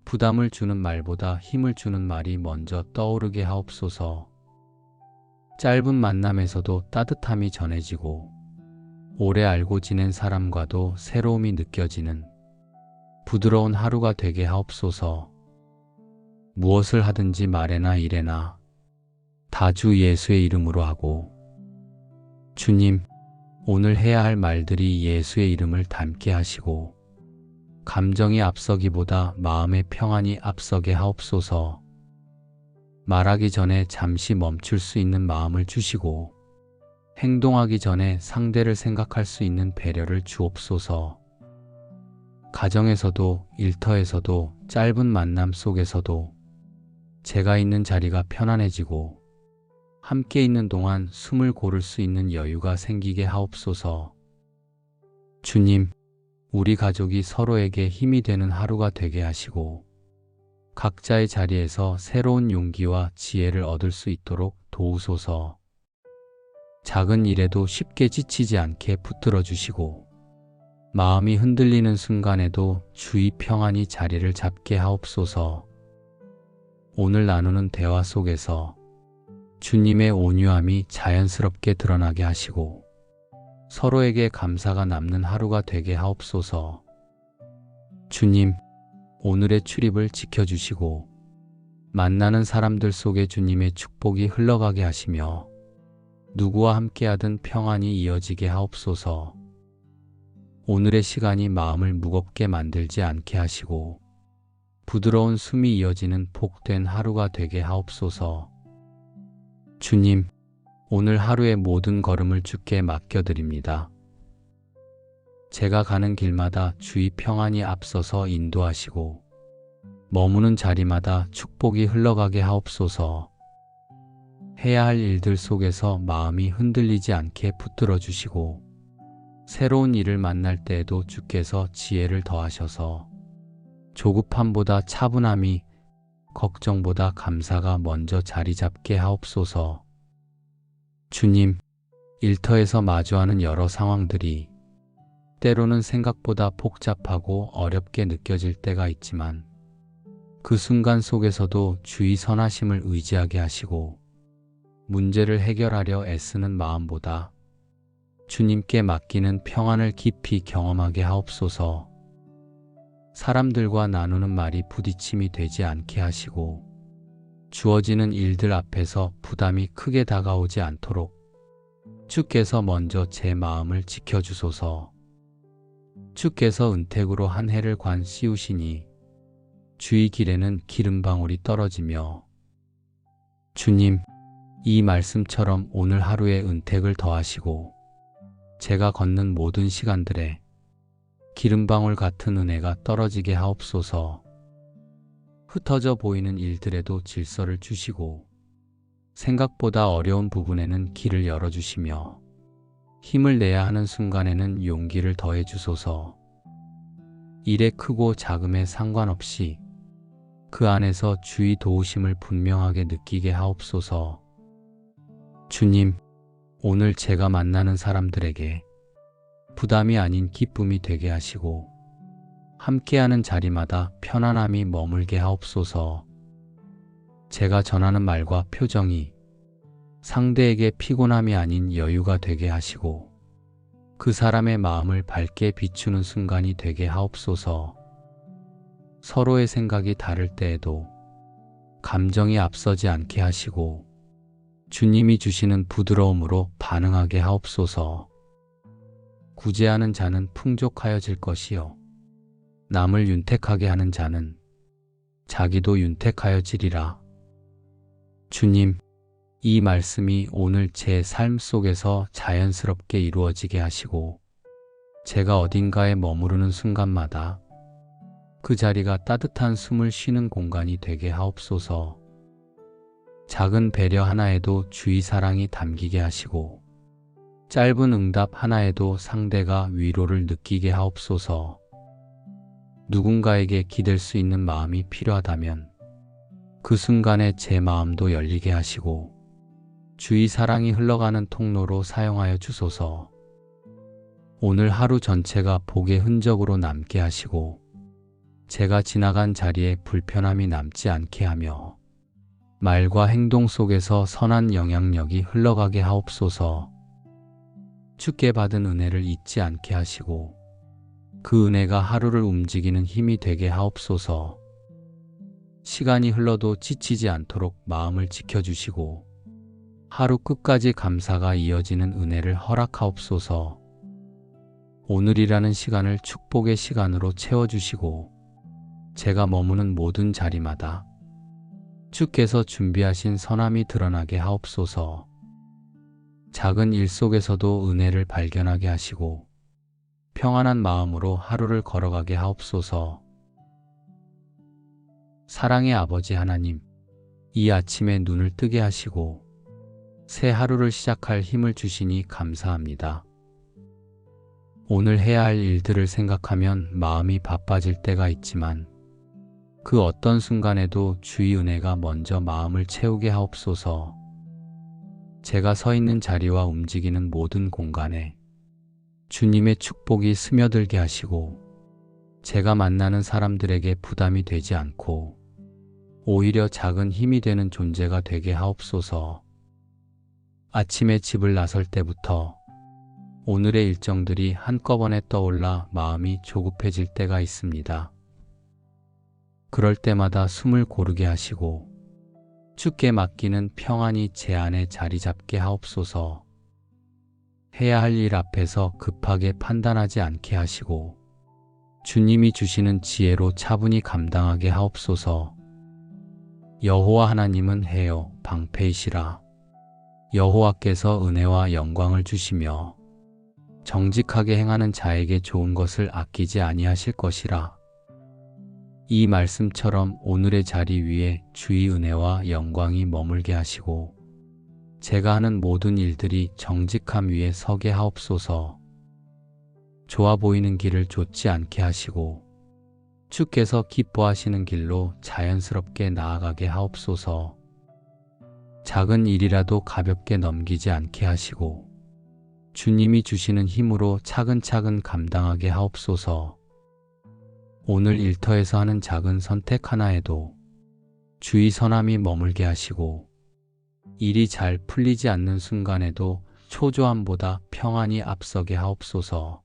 부담을 주는 말보다 힘을 주는 말이 먼저 떠오르게 하옵소서. 짧은 만남에서도 따뜻함이 전해지고 오래 알고 지낸 사람과도 새로움이 느껴지는 부드러운 하루가 되게 하옵소서. 무엇을 하든지 말에나 일에나 다 주 예수의 이름으로 하고 주님, 오늘 해야 할 말들이 예수의 이름을 담게 하시고 감정이 앞서기보다 마음의 평안이 앞서게 하옵소서. 말하기 전에 잠시 멈출 수 있는 마음을 주시고 행동하기 전에 상대를 생각할 수 있는 배려를 주옵소서. 가정에서도 일터에서도 짧은 만남 속에서도 제가 있는 자리가 편안해지고 함께 있는 동안 숨을 고를 수 있는 여유가 생기게 하옵소서. 주님, 우리 가족이 서로에게 힘이 되는 하루가 되게 하시고 각자의 자리에서 새로운 용기와 지혜를 얻을 수 있도록 도우소서. 작은 일에도 쉽게 지치지 않게 붙들어 주시고 마음이 흔들리는 순간에도 주의 평안이 자리를 잡게 하옵소서. 오늘 나누는 대화 속에서 주님의 온유함이 자연스럽게 드러나게 하시고 서로에게 감사가 남는 하루가 되게 하옵소서. 주님, 오늘의 출입을 지켜주시고 만나는 사람들 속에 주님의 축복이 흘러가게 하시며 누구와 함께하든 평안이 이어지게 하옵소서. 오늘의 시간이 마음을 무겁게 만들지 않게 하시고 부드러운 숨이 이어지는 복된 하루가 되게 하옵소서. 주님, 오늘 하루의 모든 걸음을 주께 맡겨드립니다. 제가 가는 길마다 주의 평안이 앞서서 인도하시고 머무는 자리마다 축복이 흘러가게 하옵소서. 해야 할 일들 속에서 마음이 흔들리지 않게 붙들어 주시고 새로운 일을 만날 때에도 주께서 지혜를 더하셔서 조급함보다 차분함이, 걱정보다 감사가 먼저 자리 잡게 하옵소서. 주님, 일터에서 마주하는 여러 상황들이 때로는 생각보다 복잡하고 어렵게 느껴질 때가 있지만 그 순간 속에서도 주의 선하심을 의지하게 하시고 문제를 해결하려 애쓰는 마음보다 주님께 맡기는 평안을 깊이 경험하게 하옵소서. 사람들과 나누는 말이 부딪힘이 되지 않게 하시고 주어지는 일들 앞에서 부담이 크게 다가오지 않도록 주께서 먼저 제 마음을 지켜주소서. 주께서 은택으로 한 해를 관 씌우시니 주의 길에는 기름방울이 떨어지며 주님, 이 말씀처럼 오늘 하루에 은택을 더하시고 제가 걷는 모든 시간들에 기름방울 같은 은혜가 떨어지게 하옵소서. 흩어져 보이는 일들에도 질서를 주시고 생각보다 어려운 부분에는 길을 열어주시며 힘을 내야 하는 순간에는 용기를 더해 주소서. 일의 크고 작음에 상관없이 그 안에서 주의 도우심을 분명하게 느끼게 하옵소서. 주님, 오늘 제가 만나는 사람들에게 부담이 아닌 기쁨이 되게 하시고 함께하는 자리마다 편안함이 머물게 하옵소서. 제가 전하는 말과 표정이 상대에게 피곤함이 아닌 여유가 되게 하시고 그 사람의 마음을 밝게 비추는 순간이 되게 하옵소서. 서로의 생각이 다를 때에도 감정이 앞서지 않게 하시고 주님이 주시는 부드러움으로 반응하게 하옵소서. 구제하는 자는 풍족하여질 것이요 남을 윤택하게 하는 자는 자기도 윤택하여지리라. 주님, 이 말씀이 오늘 제 삶 속에서 자연스럽게 이루어지게 하시고 제가 어딘가에 머무르는 순간마다 그 자리가 따뜻한 숨을 쉬는 공간이 되게 하옵소서. 작은 배려 하나에도 주의 사랑이 담기게 하시고 짧은 응답 하나에도 상대가 위로를 느끼게 하옵소서. 누군가에게 기댈 수 있는 마음이 필요하다면 그 순간에 제 마음도 열리게 하시고 주의 사랑이 흘러가는 통로로 사용하여 주소서. 오늘 하루 전체가 복의 흔적으로 남게 하시고 제가 지나간 자리에 불편함이 남지 않게 하며 말과 행동 속에서 선한 영향력이 흘러가게 하옵소서. 주께 받은 은혜를 잊지 않게 하시고 그 은혜가 하루를 움직이는 힘이 되게 하옵소서. 시간이 흘러도 지치지 않도록 마음을 지켜주시고 하루 끝까지 감사가 이어지는 은혜를 허락하옵소서. 오늘이라는 시간을 축복의 시간으로 채워주시고 제가 머무는 모든 자리마다 주께서 준비하신 선함이 드러나게 하옵소서. 작은 일 속에서도 은혜를 발견하게 하시고 평안한 마음으로 하루를 걸어가게 하옵소서. 사랑의 아버지 하나님, 이 아침에 눈을 뜨게 하시고 새 하루를 시작할 힘을 주시니 감사합니다. 오늘 해야 할 일들을 생각하면 마음이 바빠질 때가 있지만 그 어떤 순간에도 주의 은혜가 먼저 마음을 채우게 하옵소서. 제가 서 있는 자리와 움직이는 모든 공간에 주님의 축복이 스며들게 하시고 제가 만나는 사람들에게 부담이 되지 않고 오히려 작은 힘이 되는 존재가 되게 하옵소서. 아침에 집을 나설 때부터 오늘의 일정들이 한꺼번에 떠올라 마음이 조급해질 때가 있습니다. 그럴 때마다 숨을 고르게 하시고 주께 맡기는 평안이 제 안에 자리 잡게 하옵소서. 해야 할 일 앞에서 급하게 판단하지 않게 하시고 주님이 주시는 지혜로 차분히 감당하게 하옵소서. 여호와 하나님은 해요 방패이시라. 여호와께서 은혜와 영광을 주시며 정직하게 행하는 자에게 좋은 것을 아끼지 아니하실 것이라. 이 말씀처럼 오늘의 자리 위에 주의 은혜와 영광이 머물게 하시고 제가 하는 모든 일들이 정직함 위에 서게 하옵소서. 좋아 보이는 길을 좇지 않게 하시고 주께서 기뻐하시는 길로 자연스럽게 나아가게 하옵소서. 작은 일이라도 가볍게 넘기지 않게 하시고 주님이 주시는 힘으로 차근차근 감당하게 하옵소서. 오늘 일터에서 하는 작은 선택 하나에도 주의 선함이 머물게 하시고 일이 잘 풀리지 않는 순간에도 초조함보다 평안이 앞서게 하옵소서.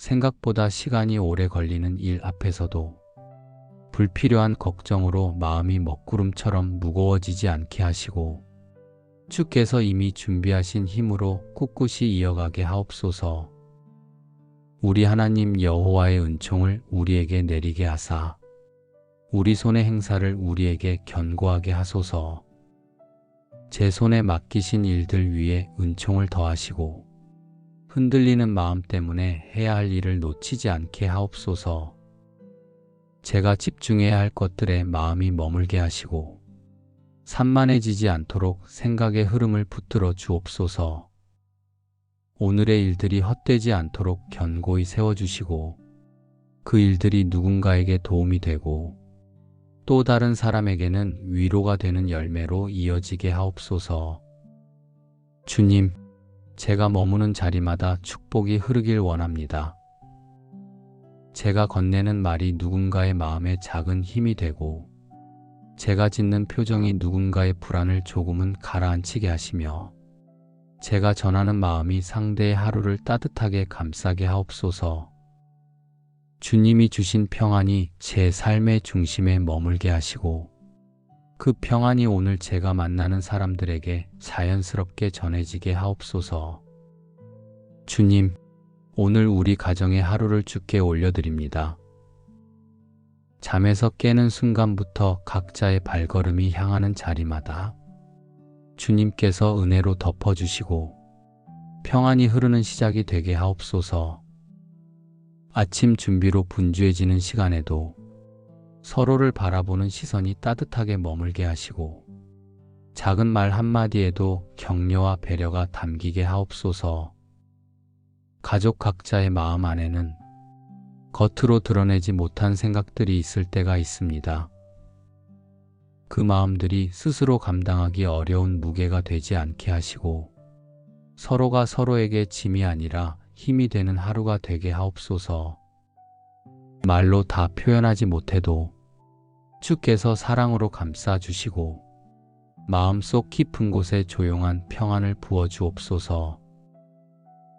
생각보다 시간이 오래 걸리는 일 앞에서도 불필요한 걱정으로 마음이 먹구름처럼 무거워지지 않게 하시고 주께서 이미 준비하신 힘으로 꿋꿋이 이어가게 하옵소서. 우리 하나님 여호와의 은총을 우리에게 내리게 하사 우리 손의 행사를 우리에게 견고하게 하소서. 제 손에 맡기신 일들 위에 은총을 더하시고 흔들리는 마음 때문에 해야 할 일을 놓치지 않게 하옵소서. 제가 집중해야 할 것들에 마음이 머물게 하시고 산만해지지 않도록 생각의 흐름을 붙들어 주옵소서. 오늘의 일들이 헛되지 않도록 견고히 세워주시고 그 일들이 누군가에게 도움이 되고 또 다른 사람에게는 위로가 되는 열매로 이어지게 하옵소서. 주님, 제가 머무는 자리마다 축복이 흐르길 원합니다. 제가 건네는 말이 누군가의 마음에 작은 힘이 되고 제가 짓는 표정이 누군가의 불안을 조금은 가라앉히게 하시며 제가 전하는 마음이 상대의 하루를 따뜻하게 감싸게 하옵소서. 주님이 주신 평안이 제 삶의 중심에 머물게 하시고 그 평안이 오늘 제가 만나는 사람들에게 자연스럽게 전해지게 하옵소서. 주님, 오늘 우리 가정의 하루를 주께 올려드립니다. 잠에서 깨는 순간부터 각자의 발걸음이 향하는 자리마다 주님께서 은혜로 덮어주시고 평안이 흐르는 시작이 되게 하옵소서. 아침 준비로 분주해지는 시간에도 서로를 바라보는 시선이 따뜻하게 머물게 하시고 작은 말 한마디에도 격려와 배려가 담기게 하옵소서. 가족 각자의 마음 안에는 겉으로 드러내지 못한 생각들이 있을 때가 있습니다. 그 마음들이 스스로 감당하기 어려운 무게가 되지 않게 하시고 서로가 서로에게 짐이 아니라 힘이 되는 하루가 되게 하옵소서. 말로 다 표현하지 못해도 주께서 사랑으로 감싸주시고 마음속 깊은 곳에 조용한 평안을 부어주옵소서.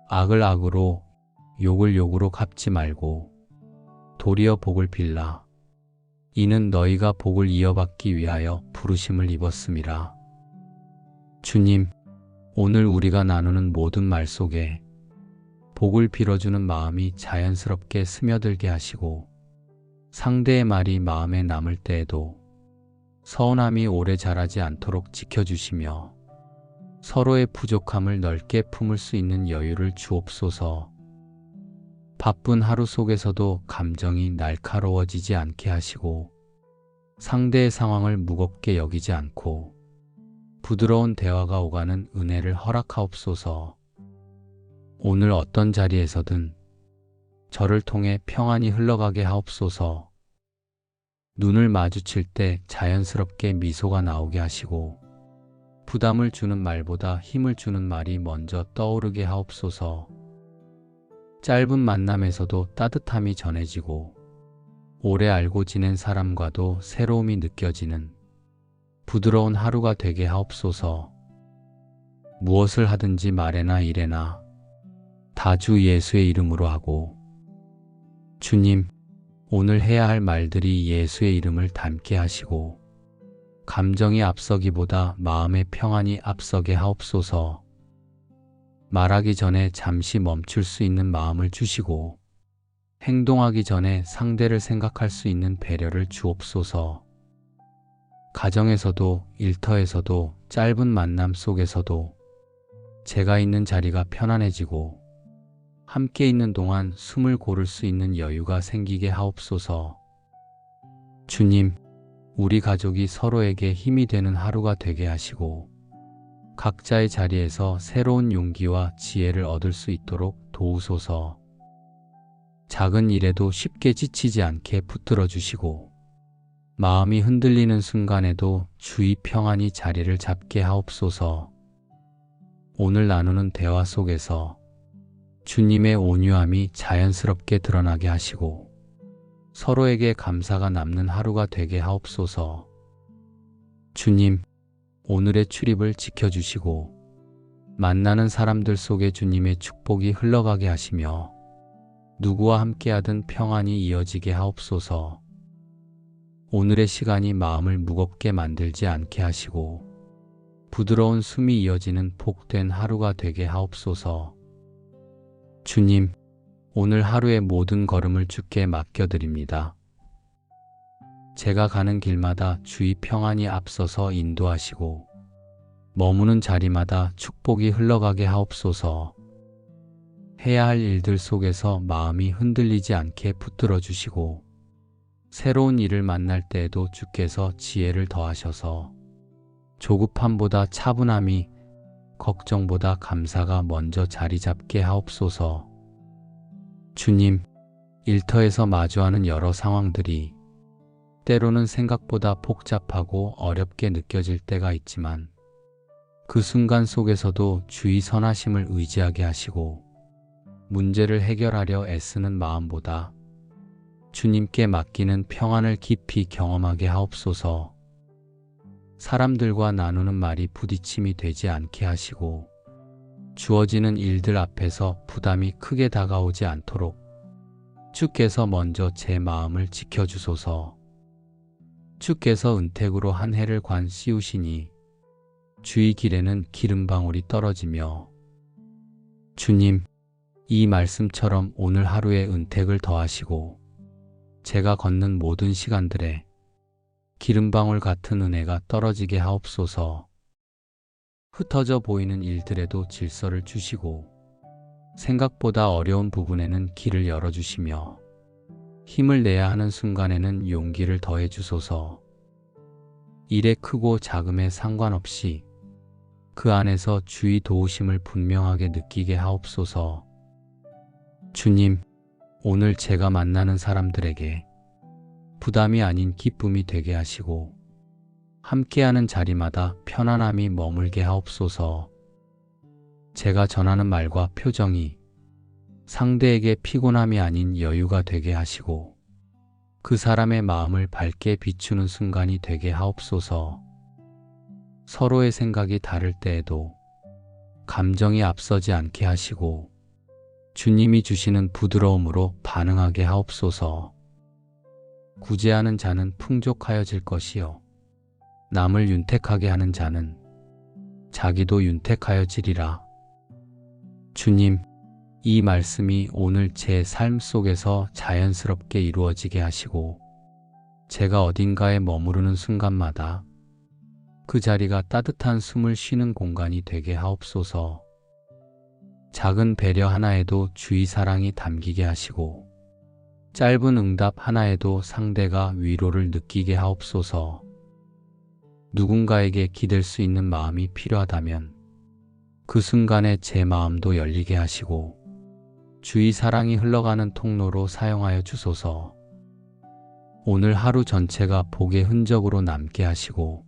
악을 악으로 욕을 욕으로 갚지 말고 도리어 복을 빌라. 이는 너희가 복을 이어받기 위하여 부르심을 입었음이라. 주님, 오늘 우리가 나누는 모든 말 속에 복을 빌어주는 마음이 자연스럽게 스며들게 하시고 상대의 말이 마음에 남을 때에도 서운함이 오래 자라지 않도록 지켜주시며 서로의 부족함을 넓게 품을 수 있는 여유를 주옵소서. 바쁜 하루 속에서도 감정이 날카로워지지 않게 하시고 상대의 상황을 무겁게 여기지 않고 부드러운 대화가 오가는 은혜를 허락하옵소서. 오늘 어떤 자리에서든 저를 통해 평안이 흘러가게 하옵소서. 눈을 마주칠 때 자연스럽게 미소가 나오게 하시고 부담을 주는 말보다 힘을 주는 말이 먼저 떠오르게 하옵소서. 짧은 만남에서도 따뜻함이 전해지고 오래 알고 지낸 사람과도 새로움이 느껴지는 부드러운 하루가 되게 하옵소서. 무엇을 하든지 말에나 일에나 다 주 예수의 이름으로 하고, 주님, 오늘 해야 할 말들이 예수의 이름을 담게 하시고, 감정이 앞서기보다 마음의 평안이 앞서게 하옵소서. 말하기 전에 잠시 멈출 수 있는 마음을 주시고, 행동하기 전에 상대를 생각할 수 있는 배려를 주옵소서. 가정에서도 일터에서도 짧은 만남 속에서도 제가 있는 자리가 편안해지고 함께 있는 동안 숨을 고를 수 있는 여유가 생기게 하옵소서. 주님, 우리 가족이 서로에게 힘이 되는 하루가 되게 하시고 각자의 자리에서 새로운 용기와 지혜를 얻을 수 있도록 도우소서. 작은 일에도 쉽게 지치지 않게 붙들어 주시고 마음이 흔들리는 순간에도 주의 평안이 자리를 잡게 하옵소서. 오늘 나누는 대화 속에서 주님의 온유함이 자연스럽게 드러나게 하시고 서로에게 감사가 남는 하루가 되게 하옵소서. 주님, 오늘의 출입을 지켜주시고 만나는 사람들 속에 주님의 축복이 흘러가게 하시며 누구와 함께하든 평안이 이어지게 하옵소서. 오늘의 시간이 마음을 무겁게 만들지 않게 하시고 부드러운 숨이 이어지는 복된 하루가 되게 하옵소서. 주님, 오늘 하루의 모든 걸음을 주께 맡겨드립니다. 제가 가는 길마다 주의 평안이 앞서서 인도하시고 머무는 자리마다 축복이 흘러가게 하옵소서. 해야 할 일들 속에서 마음이 흔들리지 않게 붙들어 주시고 새로운 일을 만날 때에도 주께서 지혜를 더하셔서 조급함보다 차분함이, 걱정보다 감사가 먼저 자리 잡게 하옵소서. 주님, 일터에서 마주하는 여러 상황들이 때로는 생각보다 복잡하고 어렵게 느껴질 때가 있지만 그 순간 속에서도 주의 선하심을 의지하게 하시고 문제를 해결하려 애쓰는 마음보다 주님께 맡기는 평안을 깊이 경험하게 하옵소서. 사람들과 나누는 말이 부딪힘이 되지 않게 하시고 주어지는 일들 앞에서 부담이 크게 다가오지 않도록 주께서 먼저 제 마음을 지켜주소서. 주께서 은택으로 한 해를 관 씌우시니 주의 길에는 기름방울이 떨어지며 주님, 이 말씀처럼 오늘 하루에 은택을 더하시고 제가 걷는 모든 시간들에 기름방울 같은 은혜가 떨어지게 하옵소서. 흩어져 보이는 일들에도 질서를 주시고 생각보다 어려운 부분에는 길을 열어주시며 힘을 내야 하는 순간에는 용기를 더해 주소서. 일의 크고 작음에 상관없이 그 안에서 주의 도우심을 분명하게 느끼게 하옵소서. 주님, 오늘 제가 만나는 사람들에게 부담이 아닌 기쁨이 되게 하시고 함께하는 자리마다 편안함이 머물게 하옵소서. 제가 전하는 말과 표정이 상대에게 피곤함이 아닌 여유가 되게 하시고 그 사람의 마음을 밝게 비추는 순간이 되게 하옵소서. 서로의 생각이 다를 때에도 감정이 앞서지 않게 하시고 주님이 주시는 부드러움으로 반응하게 하옵소서. 구제하는 자는 풍족하여질 것이요 남을 윤택하게 하는 자는 자기도 윤택하여지리라. 주님, 이 말씀이 오늘 제 삶 속에서 자연스럽게 이루어지게 하시고 제가 어딘가에 머무르는 순간마다 그 자리가 따뜻한 숨을 쉬는 공간이 되게 하옵소서. 작은 배려 하나에도 주의 사랑이 담기게 하시고 짧은 응답 하나에도 상대가 위로를 느끼게 하옵소서. 누군가에게 기댈 수 있는 마음이 필요하다면 그 순간에 제 마음도 열리게 하시고 주의 사랑이 흘러가는 통로로 사용하여 주소서. 오늘 하루 전체가 복의 흔적으로 남게 하시고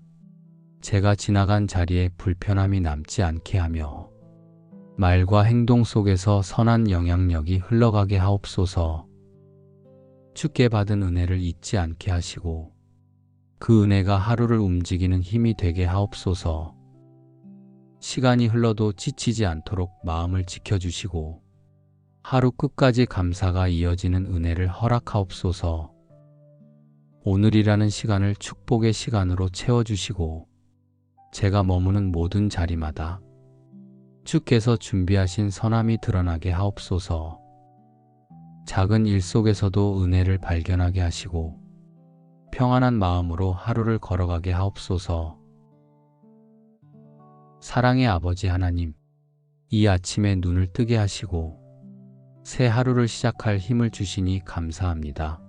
제가 지나간 자리에 불편함이 남지 않게 하며 말과 행동 속에서 선한 영향력이 흘러가게 하옵소서. 주께 받은 은혜를 잊지 않게 하시고 그 은혜가 하루를 움직이는 힘이 되게 하옵소서. 시간이 흘러도 지치지 않도록 마음을 지켜주시고 하루 끝까지 감사가 이어지는 은혜를 허락하옵소서. 오늘이라는 시간을 축복의 시간으로 채워주시고 제가 머무는 모든 자리마다 주께서 준비하신 선함이 드러나게 하옵소서. 작은 일 속에서도 은혜를 발견하게 하시고 평안한 마음으로 하루를 걸어가게 하옵소서. 사랑의 아버지 하나님, 이 아침에 눈을 뜨게 하시고 새 하루를 시작할 힘을 주시니 감사합니다.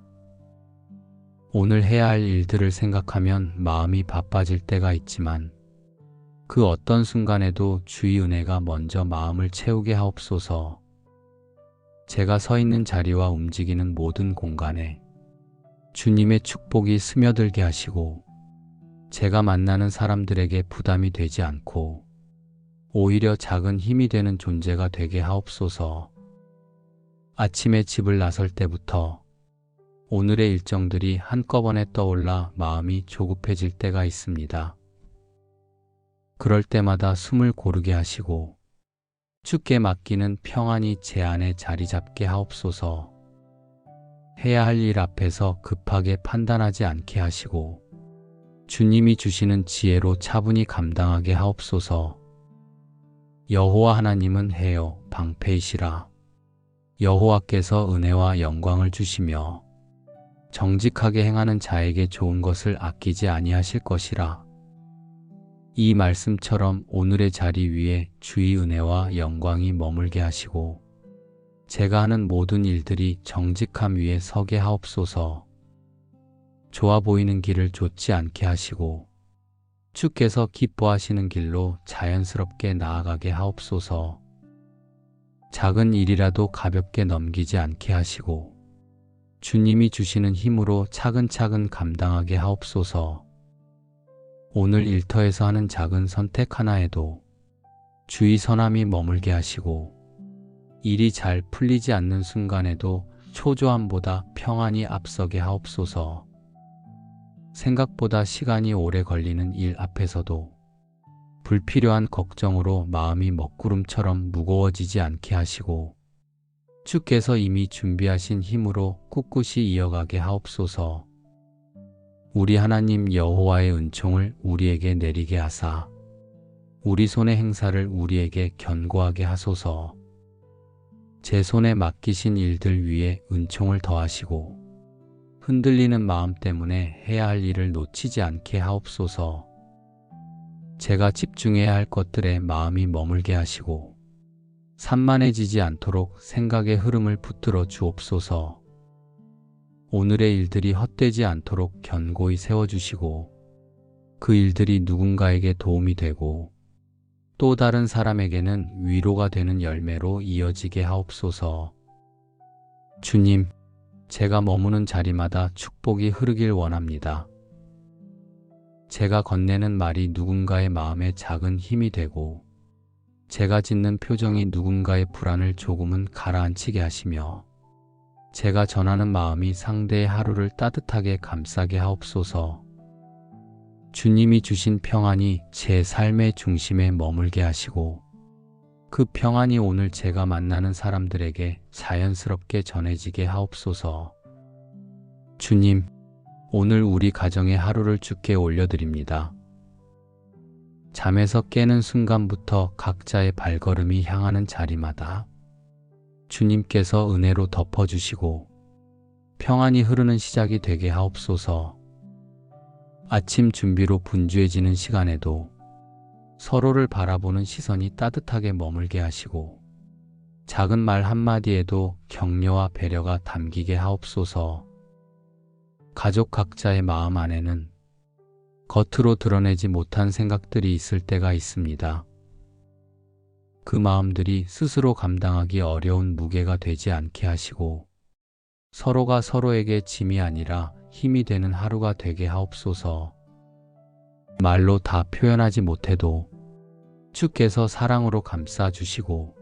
오늘 해야 할 일들을 생각하면 마음이 바빠질 때가 있지만 그 어떤 순간에도 주의 은혜가 먼저 마음을 채우게 하옵소서. 제가 서 있는 자리와 움직이는 모든 공간에 주님의 축복이 스며들게 하시고 제가 만나는 사람들에게 부담이 되지 않고 오히려 작은 힘이 되는 존재가 되게 하옵소서. 아침에 집을 나설 때부터 오늘의 일정들이 한꺼번에 떠올라 마음이 조급해질 때가 있습니다. 그럴 때마다 숨을 고르게 하시고 주께 맡기는 평안이 제 안에 자리 잡게 하옵소서. 해야 할 일 앞에서 급하게 판단하지 않게 하시고 주님이 주시는 지혜로 차분히 감당하게 하옵소서. 여호와 하나님은 해요 방패이시라. 여호와께서 은혜와 영광을 주시며 정직하게 행하는 자에게 좋은 것을 아끼지 아니하실 것이라. 이 말씀처럼 오늘의 자리 위에 주의 은혜와 영광이 머물게 하시고 제가 하는 모든 일들이 정직함 위에 서게 하옵소서. 좋아 보이는 길을 좇지 않게 하시고 주께서 기뻐하시는 길로 자연스럽게 나아가게 하옵소서. 작은 일이라도 가볍게 넘기지 않게 하시고 주님이 주시는 힘으로 차근차근 감당하게 하옵소서. 오늘 일터에서 하는 작은 선택 하나에도 주의 선함이 머물게 하시고 일이 잘 풀리지 않는 순간에도 초조함보다 평안이 앞서게 하옵소서. 생각보다 시간이 오래 걸리는 일 앞에서도 불필요한 걱정으로 마음이 먹구름처럼 무거워지지 않게 하시고 주께서 이미 준비하신 힘으로 꿋꿋이 이어가게 하옵소서. 우리 하나님 여호와의 은총을 우리에게 내리게 하사 우리 손의 행사를 우리에게 견고하게 하소서. 제 손에 맡기신 일들 위에 은총을 더하시고 흔들리는 마음 때문에 해야 할 일을 놓치지 않게 하옵소서. 제가 집중해야 할 것들에 마음이 머물게 하시고 산만해지지 않도록 생각의 흐름을 붙들어 주옵소서. 오늘의 일들이 헛되지 않도록 견고히 세워주시고 그 일들이 누군가에게 도움이 되고 또 다른 사람에게는 위로가 되는 열매로 이어지게 하옵소서. 주님, 제가 머무는 자리마다 축복이 흐르길 원합니다. 제가 건네는 말이 누군가의 마음에 작은 힘이 되고 제가 짓는 표정이 누군가의 불안을 조금은 가라앉히게 하시며 제가 전하는 마음이 상대의 하루를 따뜻하게 감싸게 하옵소서. 주님이 주신 평안이 제 삶의 중심에 머물게 하시고 그 평안이 오늘 제가 만나는 사람들에게 자연스럽게 전해지게 하옵소서. 주님, 오늘 우리 가정의 하루를 주께 올려드립니다. 잠에서 깨는 순간부터 각자의 발걸음이 향하는 자리마다 주님께서 은혜로 덮어주시고 평안이 흐르는 시작이 되게 하옵소서. 아침 준비로 분주해지는 시간에도 서로를 바라보는 시선이 따뜻하게 머물게 하시고 작은 말 한마디에도 격려와 배려가 담기게 하옵소서. 가족 각자의 마음 안에는 겉으로 드러내지 못한 생각들이 있을 때가 있습니다. 그 마음들이 스스로 감당하기 어려운 무게가 되지 않게 하시고 서로가 서로에게 짐이 아니라 힘이 되는 하루가 되게 하옵소서. 말로 다 표현하지 못해도 주께서 사랑으로 감싸주시고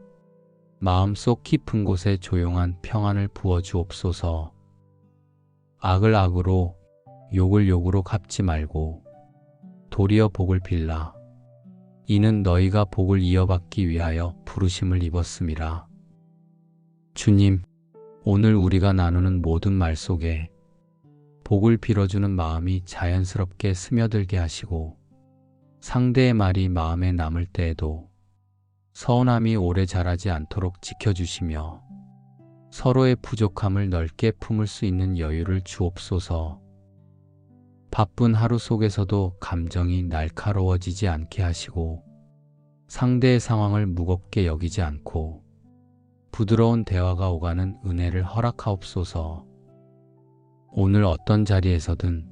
마음속 깊은 곳에 조용한 평안을 부어주옵소서. 악을 악으로 욕을 욕으로 갚지 말고 도리어 복을 빌라. 이는 너희가 복을 이어받기 위하여 부르심을 입었음이라. 주님, 오늘 우리가 나누는 모든 말 속에 복을 빌어주는 마음이 자연스럽게 스며들게 하시고 상대의 말이 마음에 남을 때에도 서운함이 오래 자라지 않도록 지켜주시며 서로의 부족함을 넓게 품을 수 있는 여유를 주옵소서. 바쁜 하루 속에서도 감정이 날카로워지지 않게 하시고 상대의 상황을 무겁게 여기지 않고 부드러운 대화가 오가는 은혜를 허락하옵소서. 오늘 어떤 자리에서든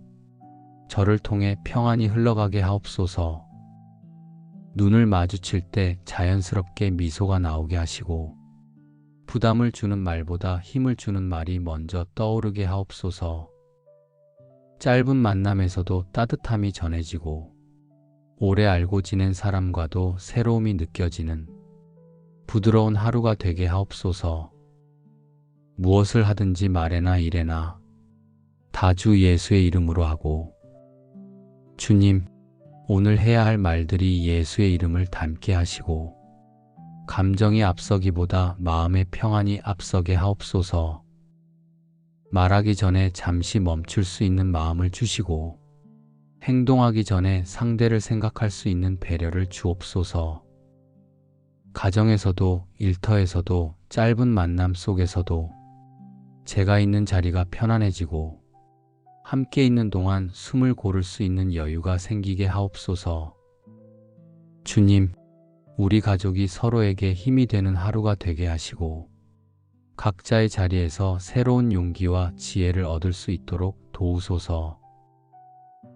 저를 통해 평안이 흘러가게 하옵소서. 눈을 마주칠 때 자연스럽게 미소가 나오게 하시고 부담을 주는 말보다 힘을 주는 말이 먼저 떠오르게 하옵소서. 짧은 만남에서도 따뜻함이 전해지고 오래 알고 지낸 사람과도 새로움이 느껴지는 부드러운 하루가 되게 하옵소서. 무엇을 하든지 말에나 일에나 다 주 예수의 이름으로 하고 주님, 오늘 해야 할 말들이 예수의 이름을 담게 하시고 감정이 앞서기보다 마음의 평안이 앞서게 하옵소서. 말하기 전에 잠시 멈출 수 있는 마음을 주시고 행동하기 전에 상대를 생각할 수 있는 배려를 주옵소서. 가정에서도 일터에서도 짧은 만남 속에서도 제가 있는 자리가 편안해지고 함께 있는 동안 숨을 고를 수 있는 여유가 생기게 하옵소서. 주님, 우리 가족이 서로에게 힘이 되는 하루가 되게 하시고 각자의 자리에서 새로운 용기와 지혜를 얻을 수 있도록 도우소서.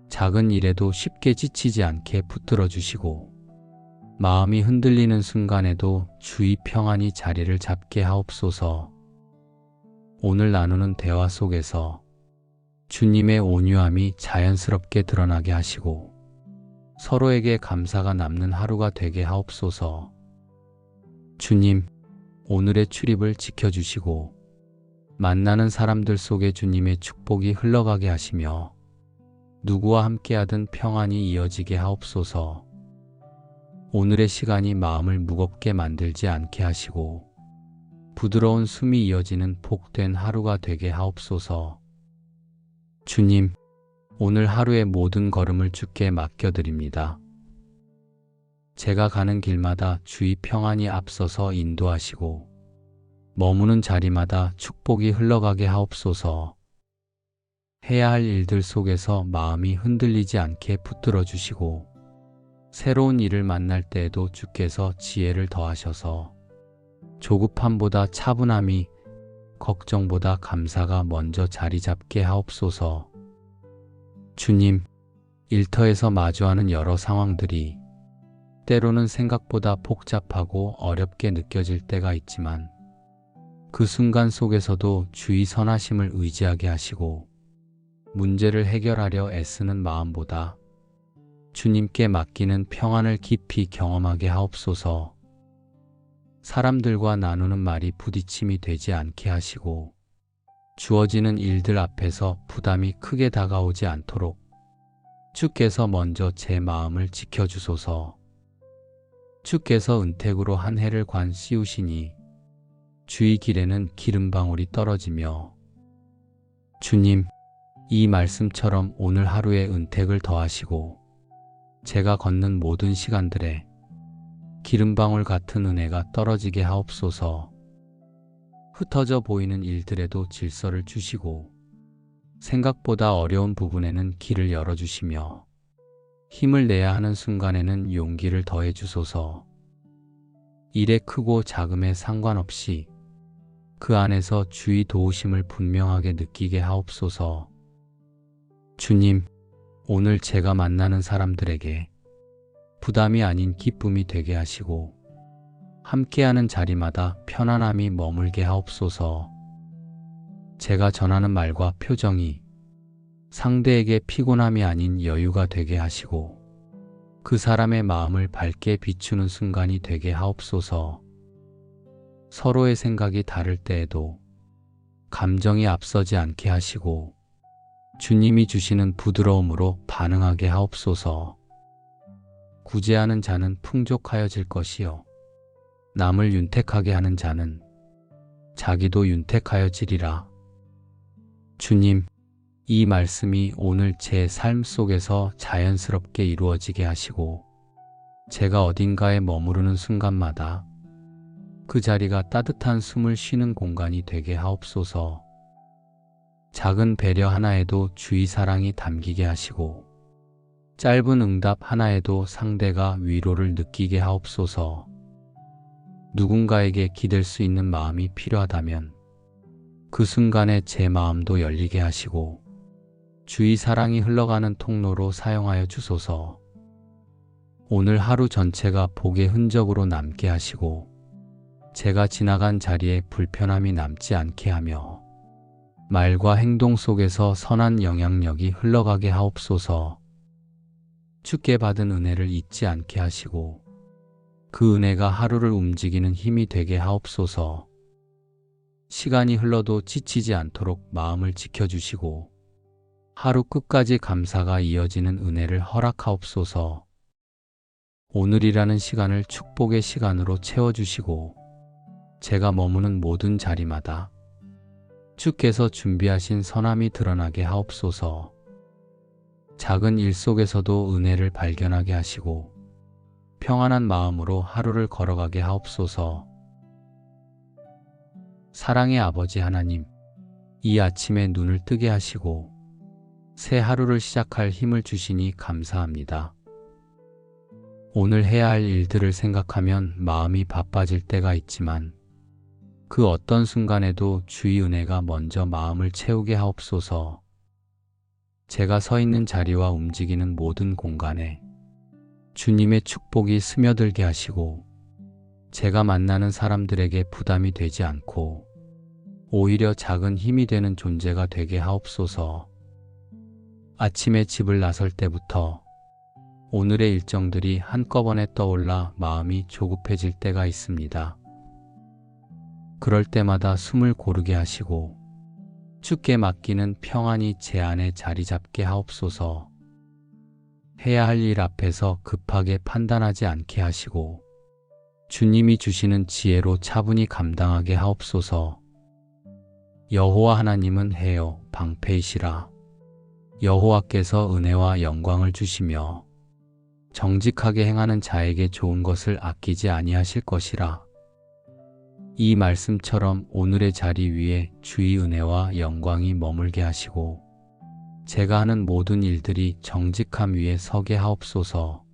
작은 일에도 쉽게 지치지 않게 붙들어 주시고 마음이 흔들리는 순간에도 주의 평안이 자리를 잡게 하옵소서. 오늘 나누는 대화 속에서 주님의 온유함이 자연스럽게 드러나게 하시고 서로에게 감사가 남는 하루가 되게 하옵소서. 주님, 오늘의 출입을 지켜주시고 만나는 사람들 속에 주님의 축복이 흘러가게 하시며 누구와 함께하든 평안이 이어지게 하옵소서. 오늘의 시간이 마음을 무겁게 만들지 않게 하시고 부드러운 숨이 이어지는 복된 하루가 되게 하옵소서. 주님, 오늘 하루의 모든 걸음을 주께 맡겨드립니다. 제가 가는 길마다 주의 평안이 앞서서 인도하시고 머무는 자리마다 축복이 흘러가게 하옵소서. 해야 할 일들 속에서 마음이 흔들리지 않게 붙들어 주시고 새로운 일을 만날 때에도 주께서 지혜를 더하셔서 조급함보다 차분함이 걱정보다 감사가 먼저 자리 잡게 하옵소서. 주님, 일터에서 마주하는 여러 상황들이 때로는 생각보다 복잡하고 어렵게 느껴질 때가 있지만 그 순간 속에서도 주의 선하심을 의지하게 하시고 문제를 해결하려 애쓰는 마음보다 주님께 맡기는 평안을 깊이 경험하게 하옵소서. 사람들과 나누는 말이 부딪힘이 되지 않게 하시고 주어지는 일들 앞에서 부담이 크게 다가오지 않도록 주께서 먼저 제 마음을 지켜주소서. 주께서 은택으로 한 해를 관 씌우시니 주의 길에는 기름방울이 떨어지며 주님, 이 말씀처럼 오늘 하루에 은택을 더하시고 제가 걷는 모든 시간들에 기름방울 같은 은혜가 떨어지게 하옵소서. 흩어져 보이는 일들에도 질서를 주시고 생각보다 어려운 부분에는 길을 열어주시며 힘을 내야 하는 순간에는 용기를 더해 주소서. 일의 크고 작음에 상관없이 그 안에서 주의 도우심을 분명하게 느끼게 하옵소서. 주님, 오늘 제가 만나는 사람들에게 부담이 아닌 기쁨이 되게 하시고 함께하는 자리마다 편안함이 머물게 하옵소서. 제가 전하는 말과 표정이 상대에게 피곤함이 아닌 여유가 되게 하시고 그 사람의 마음을 밝게 비추는 순간이 되게 하옵소서. 서로의 생각이 다를 때에도 감정이 앞서지 않게 하시고 주님이 주시는 부드러움으로 반응하게 하옵소서. 구제하는 자는 풍족하여질 것이요 남을 윤택하게 하는 자는 자기도 윤택하여지리라. 주님, 이 말씀이 오늘 제 삶 속에서 자연스럽게 이루어지게 하시고 제가 어딘가에 머무르는 순간마다 그 자리가 따뜻한 숨을 쉬는 공간이 되게 하옵소서. 작은 배려 하나에도 주의 사랑이 담기게 하시고 짧은 응답 하나에도 상대가 위로를 느끼게 하옵소서. 누군가에게 기댈 수 있는 마음이 필요하다면 그 순간에 제 마음도 열리게 하시고 주의 사랑이 흘러가는 통로로 사용하여 주소서. 오늘 하루 전체가 복의 흔적으로 남게 하시고 제가 지나간 자리에 불편함이 남지 않게 하며 말과 행동 속에서 선한 영향력이 흘러가게 하옵소서. 주께 받은 은혜를 잊지 않게 하시고 그 은혜가 하루를 움직이는 힘이 되게 하옵소서. 시간이 흘러도 지치지 않도록 마음을 지켜주시고 하루 끝까지 감사가 이어지는 은혜를 허락하옵소서. 오늘이라는 시간을 축복의 시간으로 채워주시고 제가 머무는 모든 자리마다 주께서 준비하신 선함이 드러나게 하옵소서. 작은 일 속에서도 은혜를 발견하게 하시고 평안한 마음으로 하루를 걸어가게 하옵소서. 사랑의 아버지 하나님, 이 아침에 눈을 뜨게 하시고 새 하루를 시작할 힘을 주시니 감사합니다. 오늘 해야 할 일들을 생각하면 마음이 바빠질 때가 있지만 그 어떤 순간에도 주의 은혜가 먼저 마음을 채우게 하옵소서. 제가 서 있는 자리와 움직이는 모든 공간에 주님의 축복이 스며들게 하시고 제가 만나는 사람들에게 부담이 되지 않고 오히려 작은 힘이 되는 존재가 되게 하옵소서. 아침에 집을 나설 때부터 오늘의 일정들이 한꺼번에 떠올라 마음이 조급해질 때가 있습니다. 그럴 때마다 숨을 고르게 하시고 주께 맡기는 평안이 제 안에 자리 잡게 하옵소서. 해야 할 일 앞에서 급하게 판단하지 않게 하시고 주님이 주시는 지혜로 차분히 감당하게 하옵소서. 여호와 하나님은 해요 방패이시라. 여호와께서 은혜와 영광을 주시며 정직하게 행하는 자에게 좋은 것을 아끼지 아니하실 것이라. 이 말씀처럼 오늘의 자리 위에 주의 은혜와 영광이 머물게 하시고 제가 하는 모든 일들이 정직함 위에 서게 하옵소서.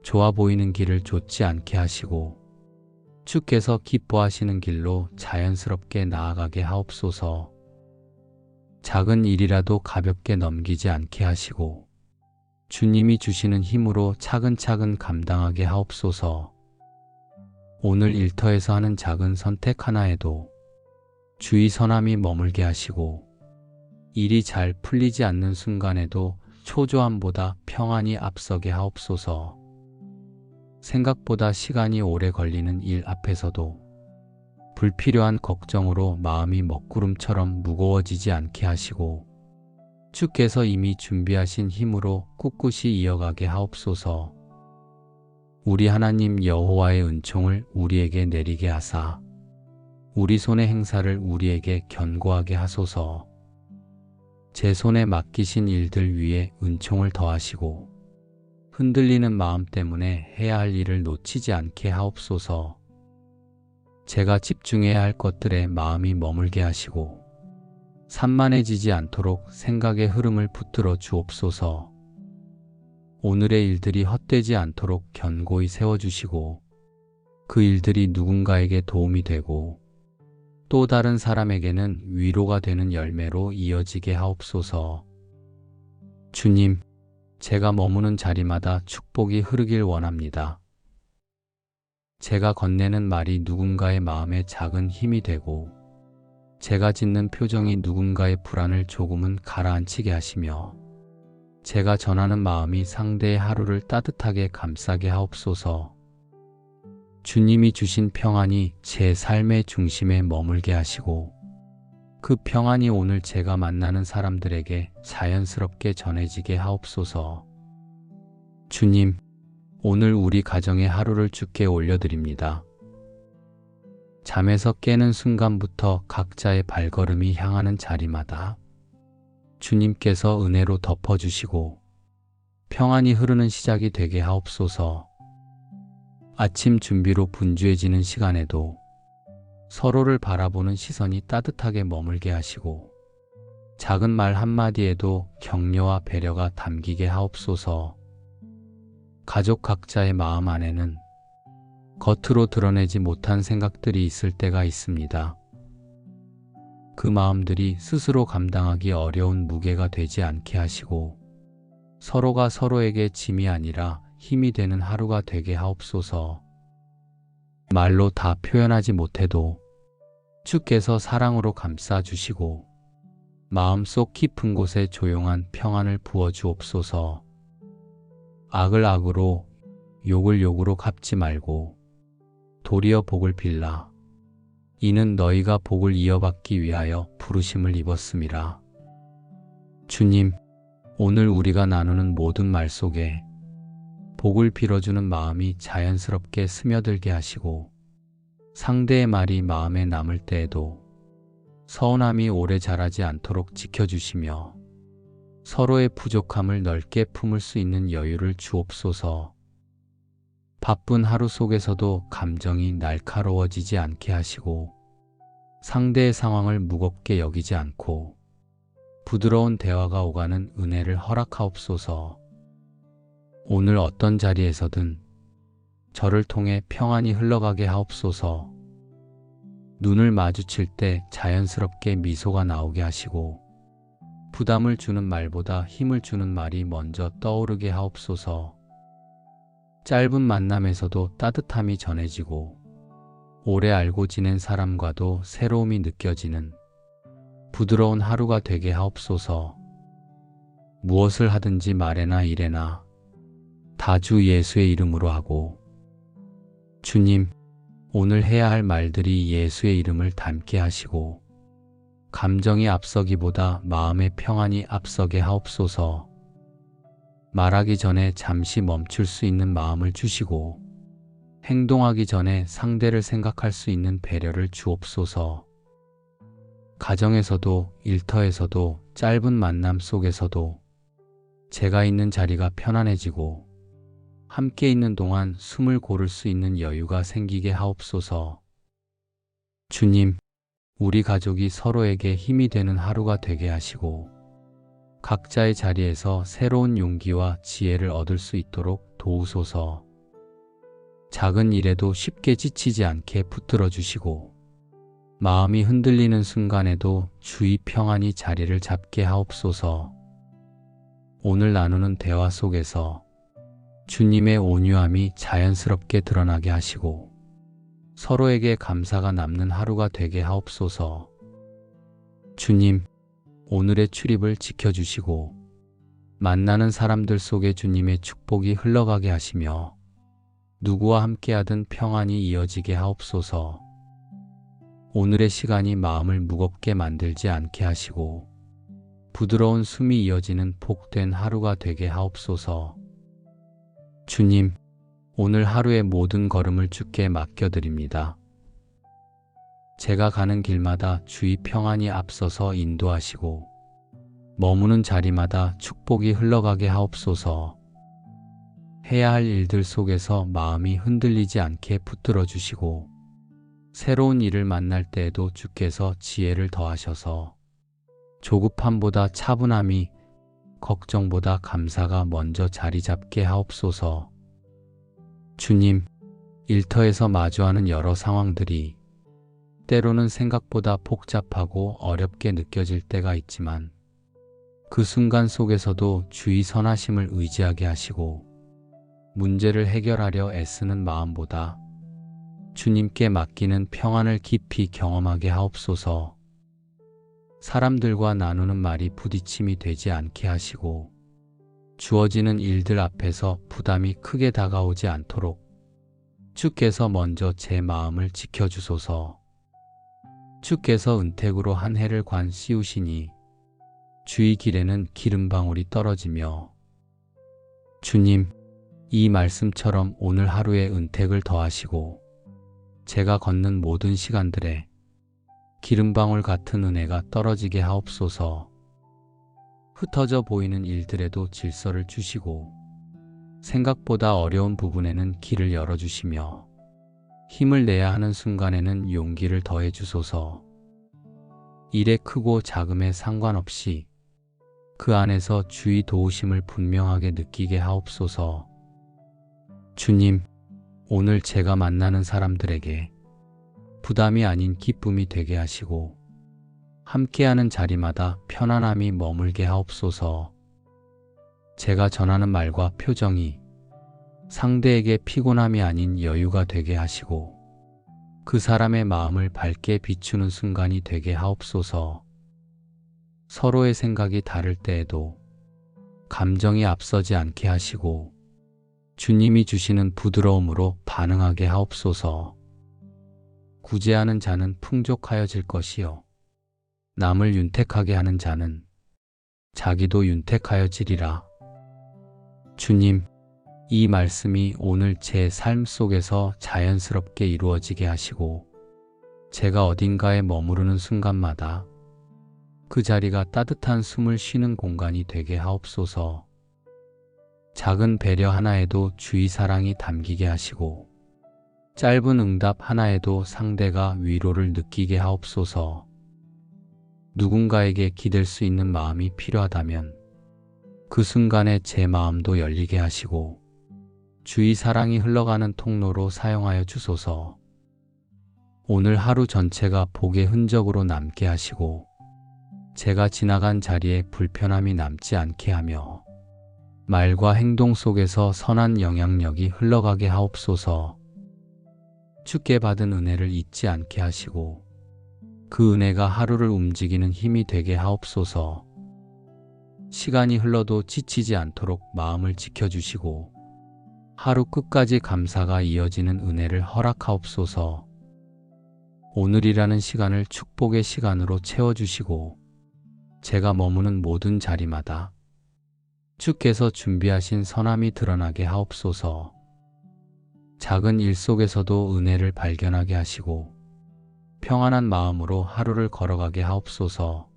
좋아 보이는 길을 좇지 않게 하시고 주께서 기뻐하시는 길로 자연스럽게 나아가게 하옵소서. 작은 일이라도 가볍게 넘기지 않게 하시고 주님이 주시는 힘으로 차근차근 감당하게 하옵소서. 오늘 일터에서 하는 작은 선택 하나에도 주의 선함이 머물게 하시고 일이 잘 풀리지 않는 순간에도 초조함보다 평안이 앞서게 하옵소서. 생각보다 시간이 오래 걸리는 일 앞에서도 불필요한 걱정으로 마음이 먹구름처럼 무거워지지 않게 하시고 주께서 이미 준비하신 힘으로 꿋꿋이 이어가게 하옵소서. 우리 하나님 여호와의 은총을 우리에게 내리게 하사 우리 손의 행사를 우리에게 견고하게 하소서. 제 손에 맡기신 일들 위에 은총을 더하시고 흔들리는 마음 때문에 해야 할 일을 놓치지 않게 하옵소서. 제가 집중해야 할 것들에 마음이 머물게 하시고 산만해지지 않도록 생각의 흐름을 붙들어 주옵소서. 오늘의 일들이 헛되지 않도록 견고히 세워주시고 그 일들이 누군가에게 도움이 되고 또 다른 사람에게는 위로가 되는 열매로 이어지게 하옵소서. 주님, 제가 머무는 자리마다 축복이 흐르길 원합니다. 제가 건네는 말이 누군가의 마음에 작은 힘이 되고 제가 짓는 표정이 누군가의 불안을 조금은 가라앉히게 하시며 제가 전하는 마음이 상대의 하루를 따뜻하게 감싸게 하옵소서. 주님이 주신 평안이 제 삶의 중심에 머물게 하시고 그 평안이 오늘 제가 만나는 사람들에게 자연스럽게 전해지게 하옵소서. 주님, 오늘 우리 가정의 하루를 주께 올려드립니다. 잠에서 깨는 순간부터 각자의 발걸음이 향하는 자리마다 주님께서 은혜로 덮어주시고 평안이 흐르는 시작이 되게 하옵소서. 아침 준비로 분주해지는 시간에도 서로를 바라보는 시선이 따뜻하게 머물게 하시고 작은 말 한마디에도 격려와 배려가 담기게 하옵소서. 가족 각자의 마음 안에는 겉으로 드러내지 못한 생각들이 있을 때가 있습니다. 그 마음들이 스스로 감당하기 어려운 무게가 되지 않게 하시고 서로가 서로에게 짐이 아니라 힘이 되는 하루가 되게 하옵소서. 말로 다 표현하지 못해도 주께서 사랑으로 감싸주시고 마음속 깊은 곳에 조용한 평안을 부어주옵소서. 악을 악으로 욕을 욕으로 갚지 말고 도리어 복을 빌라. 이는 너희가 복을 이어받기 위하여 부르심을 입었음이라. 주님, 오늘 우리가 나누는 모든 말 속에 복을 빌어주는 마음이 자연스럽게 스며들게 하시고 상대의 말이 마음에 남을 때에도 서운함이 오래 자라지 않도록 지켜주시며 서로의 부족함을 넓게 품을 수 있는 여유를 주옵소서. 바쁜 하루 속에서도 감정이 날카로워지지 않게 하시고 상대의 상황을 무겁게 여기지 않고 부드러운 대화가 오가는 은혜를 허락하옵소서. 오늘 어떤 자리에서든 저를 통해 평안이 흘러가게 하옵소서. 눈을 마주칠 때 자연스럽게 미소가 나오게 하시고 부담을 주는 말보다 힘을 주는 말이 먼저 떠오르게 하옵소서. 짧은 만남에서도 따뜻함이 전해지고 오래 알고 지낸 사람과도 새로움이 느껴지는 부드러운 하루가 되게 하옵소서. 무엇을 하든지 말에나 일에나 다 주 예수의 이름으로 하고 주님, 오늘 해야 할 말들이 예수의 이름을 담게 하시고 감정이 앞서기보다 마음의 평안이 앞서게 하옵소서. 말하기 전에 잠시 멈출 수 있는 마음을 주시고 행동하기 전에 상대를 생각할 수 있는 배려를 주옵소서. 가정에서도 일터에서도 짧은 만남 속에서도 제가 있는 자리가 편안해지고 함께 있는 동안 숨을 고를 수 있는 여유가 생기게 하옵소서. 주님, 우리 가족이 서로에게 힘이 되는 하루가 되게 하시고 각자의 자리에서 새로운 용기와 지혜를 얻을 수 있도록 도우소서. 작은 일에도 쉽게 지치지 않게 붙들어 주시고 마음이 흔들리는 순간에도 주의 평안이 자리를 잡게 하옵소서. 오늘 나누는 대화 속에서 주님의 온유함이 자연스럽게 드러나게 하시고 서로에게 감사가 남는 하루가 되게 하옵소서. 주님, 오늘의 출입을 지켜주시고 만나는 사람들 속에 주님의 축복이 흘러가게 하시며 누구와 함께하든 평안이 이어지게 하옵소서. 오늘의 시간이 마음을 무겁게 만들지 않게 하시고 부드러운 숨이 이어지는 복된 하루가 되게 하옵소서. 주님, 오늘 하루의 모든 걸음을 주께 맡겨드립니다. 제가 가는 길마다 주의 평안이 앞서서 인도하시고 머무는 자리마다 축복이 흘러가게 하옵소서. 해야 할 일들 속에서 마음이 흔들리지 않게 붙들어 주시고 새로운 일을 만날 때에도 주께서 지혜를 더하셔서 조급함보다 차분함이 걱정보다 감사가 먼저 자리 잡게 하옵소서. 주님, 일터에서 마주하는 여러 상황들이 때로는 생각보다 복잡하고 어렵게 느껴질 때가 있지만 그 순간 속에서도 주의 선하심을 의지하게 하시고 문제를 해결하려 애쓰는 마음보다 주님께 맡기는 평안을 깊이 경험하게 하옵소서. 사람들과 나누는 말이 부딪힘이 되지 않게 하시고 주어지는 일들 앞에서 부담이 크게 다가오지 않도록 주께서 먼저 제 마음을 지켜주소서. 주께서 은택으로 한 해를 관 씌우시니 주의 길에는 기름방울이 떨어지며 주님, 이 말씀처럼 오늘 하루에 은택을 더하시고 제가 걷는 모든 시간들에 기름방울 같은 은혜가 떨어지게 하옵소서. 흩어져 보이는 일들에도 질서를 주시고 생각보다 어려운 부분에는 길을 열어주시며 힘을 내야 하는 순간에는 용기를 더해 주소서. 일의 크고 작음에 상관없이 그 안에서 주의 도우심을 분명하게 느끼게 하옵소서. 주님, 오늘 제가 만나는 사람들에게 부담이 아닌 기쁨이 되게 하시고 함께하는 자리마다 편안함이 머물게 하옵소서. 제가 전하는 말과 표정이 상대에게 피곤함이 아닌 여유가 되게 하시고 그 사람의 마음을 밝게 비추는 순간이 되게 하옵소서. 서로의 생각이 다를 때에도 감정이 앞서지 않게 하시고 주님이 주시는 부드러움으로 반응하게 하옵소서. 구제하는 자는 풍족하여질 것이요 남을 윤택하게 하는 자는 자기도 윤택하여지리라. 주님, 이 말씀이 오늘 제 삶 속에서 자연스럽게 이루어지게 하시고 제가 어딘가에 머무르는 순간마다 그 자리가 따뜻한 숨을 쉬는 공간이 되게 하옵소서. 작은 배려 하나에도 주의 사랑이 담기게 하시고 짧은 응답 하나에도 상대가 위로를 느끼게 하옵소서. 누군가에게 기댈 수 있는 마음이 필요하다면 그 순간에 제 마음도 열리게 하시고 주의 사랑이 흘러가는 통로로 사용하여 주소서. 오늘 하루 전체가 복의 흔적으로 남게 하시고 제가 지나간 자리에 불편함이 남지 않게 하며 말과 행동 속에서 선한 영향력이 흘러가게 하옵소서. 주께 받은 은혜를 잊지 않게 하시고 그 은혜가 하루를 움직이는 힘이 되게 하옵소서. 시간이 흘러도 지치지 않도록 마음을 지켜주시고 하루 끝까지 감사가 이어지는 은혜를 허락하옵소서. 오늘이라는 시간을 축복의 시간으로 채워주시고 제가 머무는 모든 자리마다 주께서 준비하신 선함이 드러나게 하옵소서. 작은 일 속에서도 은혜를 발견하게 하시고 평안한 마음으로 하루를 걸어가게 하옵소서.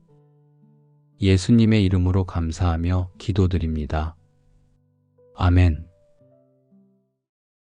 예수님의 이름으로 감사하며 기도드립니다. 아멘.